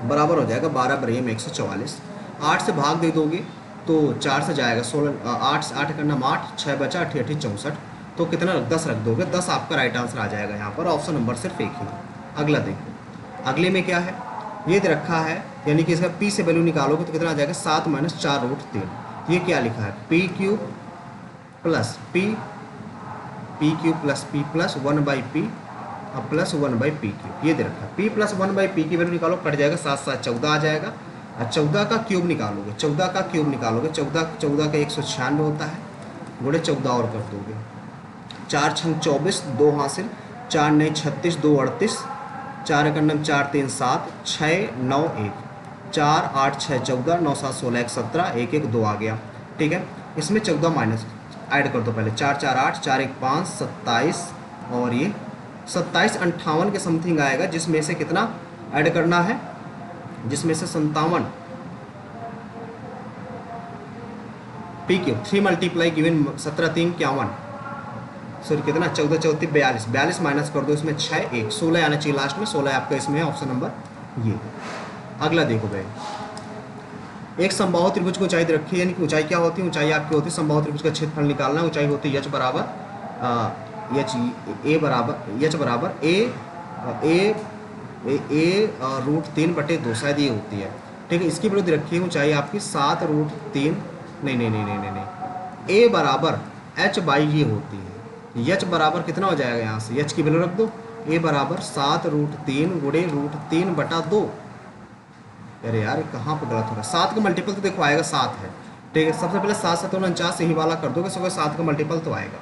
बराबर हो जाएगा 12 बराबर में 144, 8 से भाग दे दोगे तो 4 से जाएगा 16, 8 से 8 करना 8 6 बचा 8 8 64, तो कितना 10 रख दोगे, 10 आपका राइट आंसर आ जाएगा यहाँ पर, ऑप्शन नंबर सिर्फ एक ही। अगला देखो, अगले में क्या है, ये दे रखा है यानी कि इसका पी से वैल्यू निकालोगे तो कितना आ जाएगा 7 माइनस 4 रूट 3। ये क्या लिखा है P cube plus P plus 1/p अब प्लस 1/p क्यूब, ये दे रखा है। p प्लस 1/p की वैल्यू निकालो, कट जाएगा 7 7 14 आ जाएगा। और 14 का क्यूब निकालोगे, 14 का 196 होता है, गुणे 14 और कर दोगे, 4 छंग 24, 2 हासिल, 4 नई 36, 2 38, 4 एक अंडम 4 3 7, 6 9 1, 4 8 6 14, 9 7 16 1 17, 1 1 2 आ गया। ठीक है, इसमें 14 माइनस ऐड कर दो पहले, 4 4 8, 4 1 5, 27 और ये 27 58 के समथिंग आएगा, जिसमें से कितना ऐड करना है, जिसमें से 57 P cube 3 multiply given 17 3 51, sorry कितना 14 34 42, 42 माइनस कर दो, इसमें 6 1 16 आना चाहिए लास्ट में, 16 आपका इसमें है ऑप्शन नंबर ये। अगला देखो भाई, एक समबाहु त्रिभुज की ऊंचाई दे रखी है, यानी कि ऊंचाई क्या होती है, ऊंचाई आपकी होती है समबाहु त्रिभुज का क्षेत्रफल निकालना, ऊंचाई होती है h बराबर ए बराबर h बराबर ए रूट 3 बटे 2 शायद ये होती है। ठीक है, इसकी वैल्यू दे रखी है, ऊंचाई आपकी 7 रूट 3 नहीं ए बराबर h बाई ये होती है, h बराबर कितना हो जाएगा, यहाँ से h की वैल्यू रख दो, a बराबर 7 रूट 3 गुणे रूट 3 बटा 2। अरे यार कहाँ पर गलत हो रहा है, 7 का मल्टीपल तो देखो आएगा 7 है। ठीक है, सबसे पहले 7 7 49 यही वाला कर दोगे, सुबह 7 का मल्टीपल तो आएगा।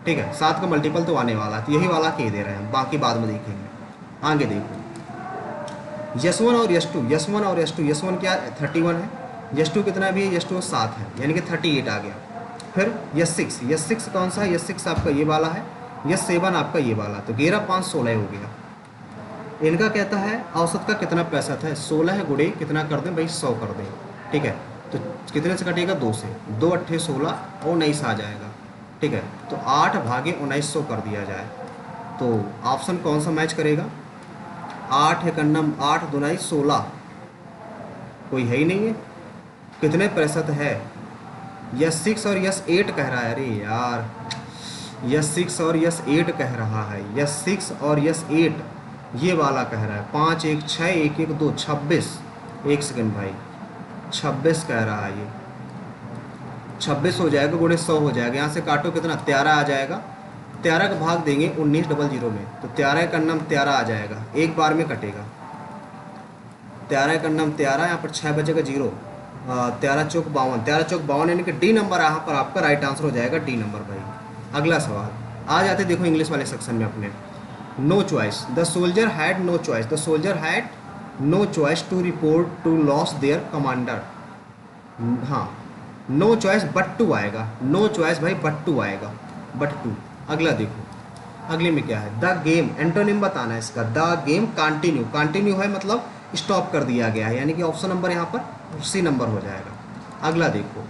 ठीक है, 7 का मल्टीपल तो आने वाला है, तो यही वाला के दे रहे हैं, बाकी बाद में देखेंगे। आगे देखो यस1 और यस2 क्या 31 है, यस2 कितना भी है, यस2 7 है, यानी कि 38 आ गया। फिर यस6 कौन सा है, यस6 आपका ये वाला है, यस7 आपका ये वाला, तो 11 5 16 हो गया। इनका कहता है औसत का कितना प्रतिशत है, 16 है गुणे कितना कर दें भाई 100 कर दें। ठीक है, तो कितने से कटेगा 2 से, 2 8 16 और 19 आ जाएगा। ठीक है, तो 8 भागे 1900 कर दिया जाए, तो ऑप्शन कौन सा मैच करेगा, 8 एक अन्नम 8 2 16, कोई है ही नहीं है। कितने प्रतिशत है, यस6 और यस8 कह रहा है, अरे यार यस6 और यस8 कह रहा है, यस6 और यस8 ये वाला कह रहा है, 5 1 6 1 1 2 26, एक सेकंड भाई 26 कह रहा है, ये 26 हो जाएगा गुणे 100 हो जाएगा, यहाँ से काटो कितना 13 आ जाएगा, 13 का भाग देंगे 1900 में, तो 13 का अन्नम 13 आ जाएगा, एक बार में कटेगा, 13 का अन्नम 13, यहाँ पर 6 बचेगा 0, 13 चौक 52, 13 चौक 52 यानी कि डी नंबर यहाँ पर आपका राइट आंसर हो जाएगा, डी नंबर भाई। अगला सवाल आ जाते देखो इंग्लिश वाले सेक्शन में अपने, no choice, the soldier had no choice, the soldier had no choice to report to loss their commander. हाँ, नो चॉइस बट टू आएगा, नो चॉइस भाई बट टू आएगा, बट टू। अगला देखो, अगले में क्या है, द गेम, एंटोनिम बताना है इसका, द गेम कंटिन्यू, कंटिन्यू है मतलब स्टॉप कर दिया गया है, यानी कि ऑप्शन नंबर यहाँ पर सी नंबर हो जाएगा। अगला देखो,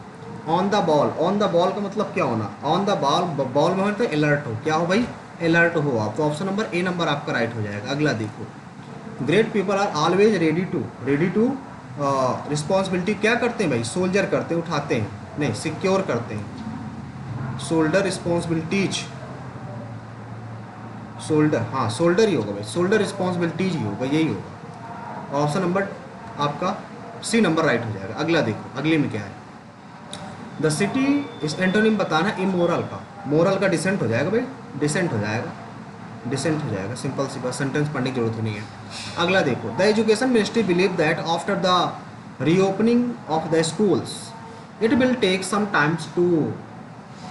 on the ball, on the ball का मतलब क्या होना, ऑन द बॉल, बॉल में तो अलर्ट हो, क्या हो भाई अलर्ट हो आप, तो ऑप्शन नंबर ए नंबर आपका राइट हो जाएगा। अगला देखो, great people are always ready to responsibility क्या करते हैं भाई, सोल्जर करते हैं, उठाते हैं, नहीं सिक्योर करते हैं, शोल्डर रिस्पॉन्सिबिलिटीज, शोल्डर, हाँ शोल्डर ही होगा भाई, शोल्डर रिस्पॉन्सिबिलिटीज ही होगा, यही होगा, ऑप्शन नंबर आपका सी नंबर राइट हो जाएगा। अगला देखो, अगले में क्या है, द सिटी इस एंटोनिम बताना इमोरल का, मोरल का डिसेंट हो जाएगा भाई, डिसेंट हो जाएगा, डिसेंट हो जाएगा, सिंपल सी बात, सेंटेंस पढ़ने की जरूरत नहीं है। अगला देखो, the education ministry believe that after the reopening of the schools it will take some times to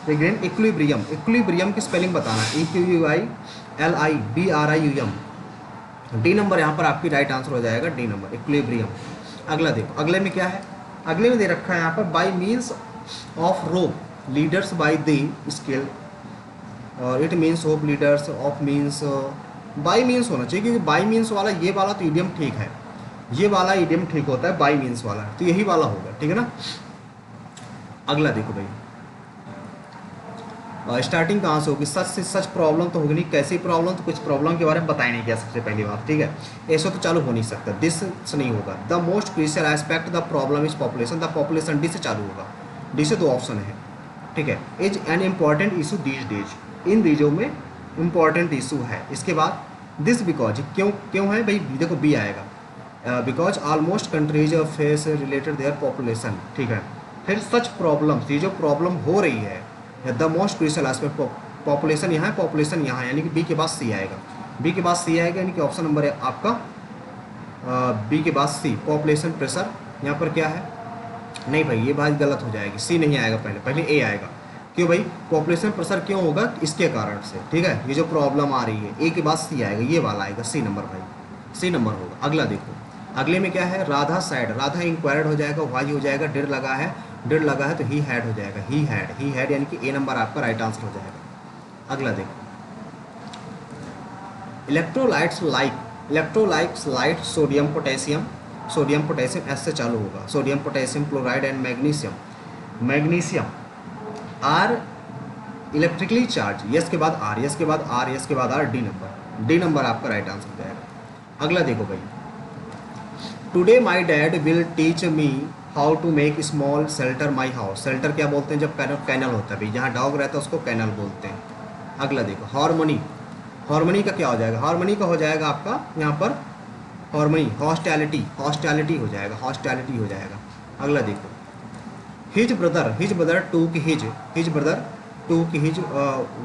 regain equilibrium, equilibrium की स्पेलिंग बताना, EQUILIBRIUM, डी नंबर यहाँ पर आपकी राइट आंसर हो जाएगा, डी नंबर इक्विलिब्रियम। अगला देखो, अगले में क्या है, अगले में दे रखा है यहाँ पर by means of rope ladders by the scale, और it means hope ladders, of means by means होना चाहिए, क्योंकि बाई मीन्स वाला ये वाला तो इडियम ठीक है, ये वाला इडियम ठीक होता है, बाई मीन्स वाला तो यही वाला होगा, ठीक है ना। अगला देखो भाई, स्टार्टिंग कहाँ से होगी, सच से सच प्रॉब्लम तो होगी नहीं, कैसी प्रॉब्लम, तो कुछ प्रॉब्लम के बारे में बताया नहीं गया सबसे पहली बात, ठीक है, ऐसा तो चालू हो नहीं सकता, दिस से नहीं होगा, the most crucial aspect the problem is population, the population D से चालू होगा, डी से 2 ऑप्शन है, ठीक है, is an important issue these days, इन दीजों में इम्पॉर्टेंट इशू है। इसके बाद दिस बिकॉज, क्यों क्यों है भाई, देखो बी आएगा, because almost countries face related their population, ठीक है। फिर सच प्रॉब्लम्स, ये जो प्रॉब्लम हो रही है the most crucial aspect, population यहाँ है, पॉपुलेशन यहाँ है, यानी कि बी के बाद सी आएगा, बी के बाद सी आएगा, यानी कि ऑप्शन नंबर है आपका बी के बाद सी, पॉपुलेशन प्रेशर। यहाँ पर क्या है, नहीं भाई ये बात गलत हो जाएगी, सी नहीं आएगा, पहले ए आएगा। क्यों भाई, पॉपुलेशन प्रेशर क्यों होगा, इसके कारण से, ठीक है। ये जो प्रॉब्लम आ रही है ए के बाद सी आएगा, ये वाला आएगा सी नंबर भाई, सी नंबर होगा। अगला देखो, अगले में क्या है, राधा सैड, राधा इंक्वायर्ड हो जाएगा, वाई हो जाएगा, डिड लगा है, डिड लगा है तो ही हैड हो जाएगा, ही हैड यानी कि ए नंबर आपका राइट आंसर हो जाएगा। अगला देखो, electrolytes light sodium potassium S से चालू होगा, sodium potassium chloride and magnesium are electrically charge, S के बाद आर, यस के बाद आर, यस के बाद आर, डी नंबर आपका राइट आंसर हो जाएगा। अगला देखो भाई, today my dad will teach me how to make small shelter my house, shelter क्या बोलते हैं, जब कैनल होता है भाई, जहाँ डॉग रहता है उसको कैनल बोलते हैं। अगला देखो, हार्मनी का क्या हो जाएगा, हार्मनी का हो जाएगा आपका यहाँ पर हार्मनी, हॉस्टैलिटी हो जाएगा, अगला देखो, his brother took his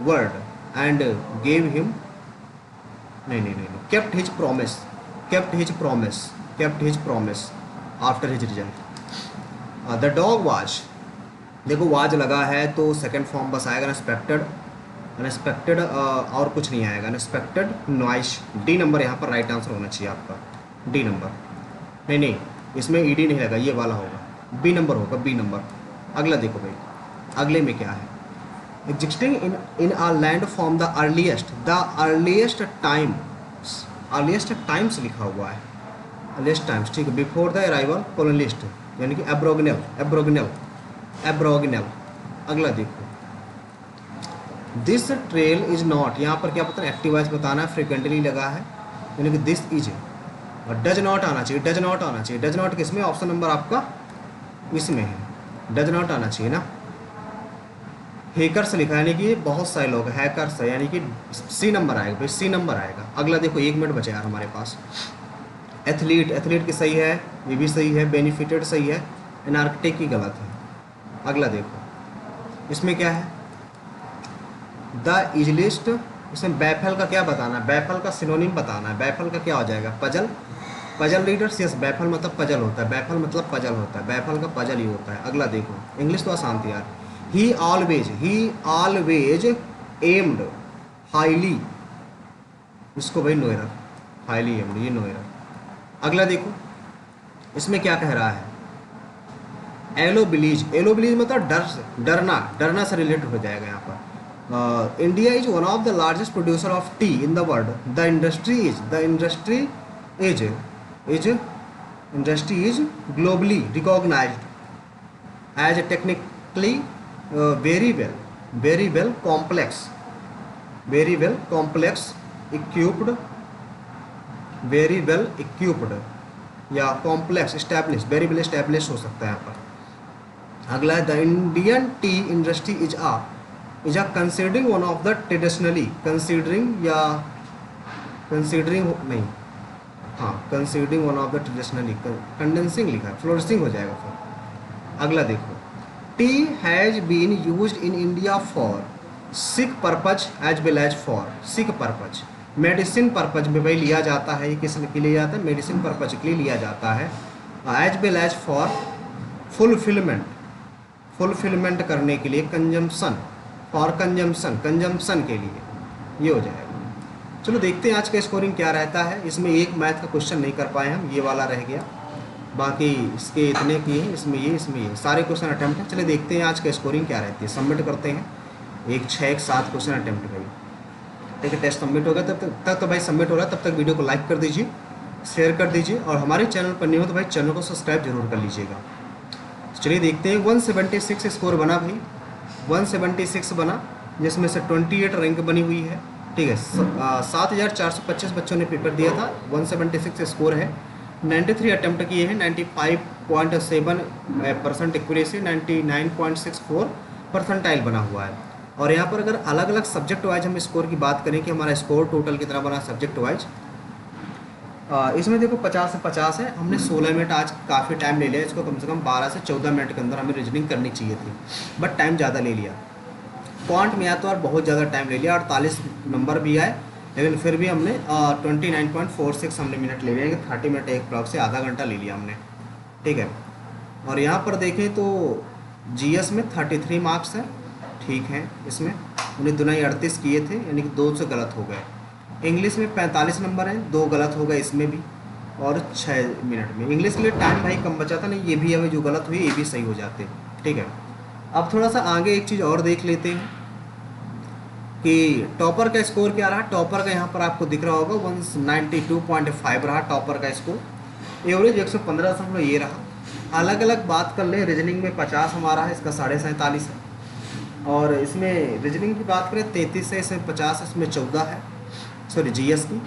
word and gave him, नहीं, kept his promise after his result. The dog was, देखो वाज लगा है तो सेकंड फॉर्म बस आएगा अनएक्सपेक्टेड, और कुछ नहीं आएगा, अनएक्सपेक्टेड नॉइस, डी नंबर यहाँ पर राइट आंसर होना चाहिए आपका, डी नंबर, नहीं इसमें ईडी नहीं लगा, ये वाला होगा, बी नंबर होगा, बी नंबर। अगला देखो भाई, अगले में क्या है, existing in a land form the earliest times लिखा हुआ है, अर्लीस्ट टाइम्स, ठीक है, बिफोर द अराइवल कॉलोनिस्ट, यानी कि एब्रोगिनल। अगला देखो, दिस ट्रेल इज नॉट, यहाँ पर क्या पता है, एक्टिव वॉइस बताना है, फ्रिक्वेंटली लगा है, यानी कि दिस इज, और डज नॉट आना चाहिए, डज नॉट किसमें, ऑप्शन नंबर आपका इसमें है, डज नॉट आना चाहिए ना। हैकर्स लिखा है, यानी कि बहुत सारे लोग हैकर्स है, यानी कि सी नंबर आएगा भाई, सी नंबर आएगा। अगला देखो, 1 मिनट बचा यार हमारे पास। एथलीट की सही है, ये भी सही है, बेनिफिटेड सही है, एनार्कटिक की गलत है। अगला देखो, इसमें क्या है, द इजलिस्ट, इसमें बैफल का क्या बताना है, बैफल का सिनोनिम बताना है, बैफल का क्या हो जाएगा, पजल रीडर्स, यस, बैफल मतलब पजल होता है, बैफल मतलब पजल होता है, बैफल का पजल ही होता है। अगला देखो, इंग्लिश तो आसान थी यार, ही ऑलवेज एम्ड हाईली, इसको भाई नोएरा, हाईली एम्ड, ये नोएरा। अगला देखो, इसमें क्या कह रहा है, एलो बिलीज मतलब डरना से रिलेटेड हो जाएगा यहाँ पर। India is one of the largest producer of tea in the world, the industry is globally recognised as technically very well equipped या complex establish, very well establish हो सकता है यहाँ पर। अगला है, the Indian tea industry is uh considering one of the traditionally, considering one of the traditionally, condensing लिखा है, फ्लोरिशिंग हो जाएगा फिर। अगला देखो, tea has been used in India for sick purpose as well as for sick purpose, medicine purpose में भाई लिया जाता है, ये किस के लिए जाता है, मेडिसिन पर्पज के लिए लिया जाता है, as well as for fulfilment करने के लिए, कंजम्पशन के लिए, ये हो जाएगा। चलो देखते हैं आज का स्कोरिंग क्या रहता है। इसमें एक मैथ का क्वेश्चन नहीं कर पाए हम, ये वाला रह गया, बाकी इसके इतने किए हैं, इसमें ये सारे क्वेश्चन अटैम्प्ट हैं। चलिए देखते हैं आज का स्कोरिंग क्या रहती है, सबमिट करते हैं। 1 6 1 7 क्वेश्चन अटैम्प्ट भाई, ठीक है, टेस्ट सबमिट होगा, तब तक तो भाई सबमिट हो रहा है, तब तक वीडियो को लाइक कर दीजिए, शेयर कर दीजिए, और हमारे चैनल पर नहीं हो तो भाई चैनल को सब्सक्राइब जरूर कर लीजिएगा। चलिए देखते हैं, 176 स्कोर बना भाई, 176 बना, जिसमें से 28 रैंक बनी हुई है, ठीक है। 7425 बच्चों ने पेपर दिया था, 176 स्कोर है, 93 अटैम्प्ट किए हैं, 95.7% एक्यूरेसी, 99.64 परसेंटाइल बना हुआ है। और यहाँ पर अगर अलग अलग सब्जेक्ट वाइज हम स्कोर की बात करें कि हमारा स्कोर टोटल कितना बना सब्जेक्ट वाइज, इसमें देखो 50 से 50 है, हमने 16 मिनट आज काफ़ी टाइम ले लिया, इसको कम से कम 12 से 14 मिनट के अंदर हमें रीजनिंग करनी चाहिए थी, बट टाइम ज़्यादा ले लिया। क्वांट में या तो यार बहुत ज़्यादा टाइम ले लिया, 48 नंबर भी आए, लेकिन फिर भी हमने 29.46 हमने मिनट ले लिया, 30 मिनट एक ब्लॉक से आधा घंटा ले लिया हमने, ठीक है। और यहाँ पर देखें तो जीएस में 33 मार्क्स हैं, ठीक है। इसमें उन्हें दुनाई 38 किए थे, यानी कि 2 से गलत हो गए। इंग्लिश में 45 नंबर हैं, 2 गलत हो गए इसमें भी, और 6 मिनट में। इंग्लिश के लिए टाइम भाई कम बचा था, नहीं ये भी हमें जो गलत हुई ये भी सही हो जाते, ठीक है। अब थोड़ा सा आगे एक चीज़ और देख लेते हैं कि टॉपर का स्कोर क्या रहा। टॉपर का यहाँ पर आपको दिख रहा होगा 192.5 रहा टॉपर का स्कोर। एवरेज 115 ये रहा। अलग अलग बात कर ले, रीजनिंग में 50 हमारा है, इसका 47.5 है। और इसमें रीजनिंग की बात करें 33 है, इसमें 50, इसमें 14 है, सॉरी जीएस की।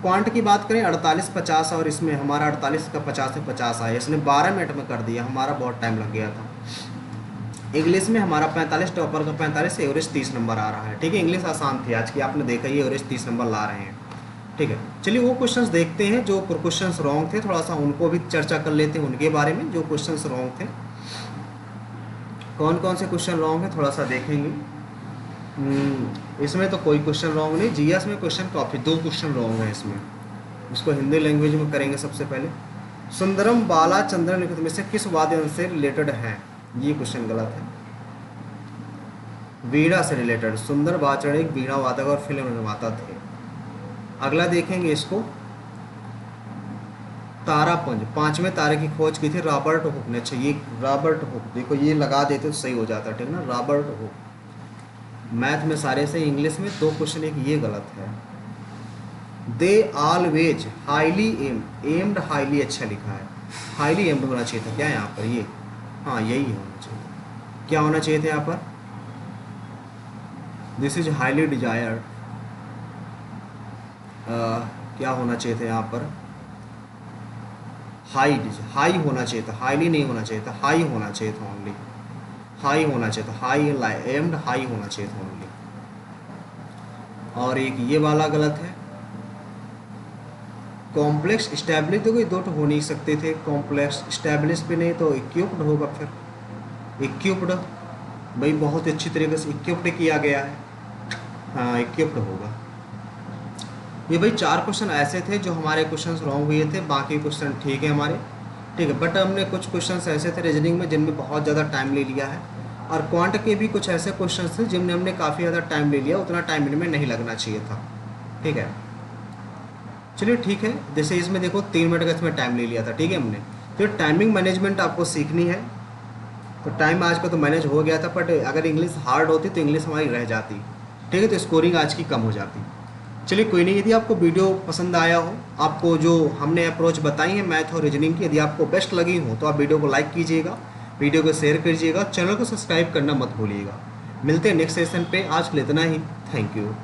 क्वांट की बात करें 48-50, और इसमें हमारा 48 का 50 से 50 आया, इसने 12 मिनट में कर दिया, हमारा बहुत टाइम लग गया था। इंग्लिश में हमारा 45, टॉपर का 45, एवरेज 30 नंबर आ रहा है, ठीक है। इंग्लिश आसान थी आज की, आपने देखा ही एवरेज 30 नंबर ला रहे हैं, ठीक है। चलिए वो क्वेश्चंस देखते हैं जो क्वेश्चंस रॉन्ग थे, थोड़ा सा उनको भी चर्चा कर लेते हैं, उनके बारे में जो क्वेश्चंस रॉन्ग थे। कौन कौन से क्वेश्चन रॉन्ग है थोड़ा सा देखेंगे। इसमें तो कोई क्वेश्चन रॉन्ग नहीं, जीएस में क्वेश्चन काफ़ी 2 क्वेश्चन रॉन्ग है इसमें। इसको हिंदी लैंग्वेज में करेंगे सबसे पहले। सुंदरम बाला चंद्रन लिखित में से किस वाद्य यंत्र से रिलेटेड है, ये क्वेश्चन गलत है। वीणा से रिलेटेड, सुंदर बाचड़ एक वीणा वादक और फिल्म निर्माता थे। अगला देखेंगे इसको, तारापुंज, 5वें तारे की खोज की थी रॉबर्ट हुक ने। अच्छा ये रॉबर्ट हुक, देखो ये लगा देते तो सही हो जाता, ठीक ना, रॉबर्ट हुक। मैथ में सारे से, इंग्लिश में 2 क्वेश्चन, एक ये गलत है। They always highly aimed highly अच्छा लिखा है, हाईली एम्ड होना चाहिए था क्या यहाँ पर, ये हाँ यही होना चाहिए था। क्या होना चाहिए था यहाँ पर, दिस इज हाईली डिजायर्ड। क्या होना चाहिए था यहाँ पर, हाई होना चाहिए था, हाईली नहीं होना चाहिए था, हाई होना चाहिए था, ओनली हाई होना चाहिए था, हाई एम्ड हाई होना चाहिए था ओनली। और एक ये वाला गलत है, कॉम्प्लेक्स स्टैब्लिश, देखो ये 2 तो हो नहीं सकते थे, कॉम्प्लेक्स स्टैब्लिश पे नहीं तो इक्विप्ड होगा, फिर इक्विप्ड भाई बहुत अच्छी तरीके से इक्विप्ड किया गया है, हाँ इक्विप्ड होगा। ये भाई 4 क्वेश्चन ऐसे थे जो हमारे क्वेश्चंस रॉन्ग हुए थे, बाकी क्वेश्चन ठीक है हमारे, ठीक है। बट हमने कुछ क्वेश्चंस ऐसे थे रीजनिंग में जिनमें बहुत ज़्यादा टाइम ले लिया है, और क्वांट के भी कुछ ऐसे क्वेश्चंस थे जिनमें हमने काफ़ी ज़्यादा टाइम ले लिया, उतना टाइम इनमें नहीं लगना चाहिए था, ठीक है। चलिए ठीक है, जैसे इसमें देखो 3 मिनट का इसमें टाइम ले लिया था, ठीक है हमने। तो टाइमिंग मैनेजमेंट आपको सीखनी है, तो टाइम आज का तो मैनेज हो गया था, बट अगर इंग्लिश हार्ड होती तो इंग्लिश हमारी रह जाती, ठीक है, तो स्कोरिंग आज की कम हो जाती। चलिए कोई नहीं, यदि आपको वीडियो पसंद आया हो, आपको जो हमने अप्रोच बताई है मैथ और रीजनिंग की, यदि आपको बेस्ट लगी हो तो आप वीडियो को लाइक कीजिएगा, वीडियो को शेयर कीजिएगा, चैनल को सब्सक्राइब करना मत भूलिएगा। मिलते हैं नेक्स्ट सेशन पे, आज के लिए इतना ही, थैंक यू।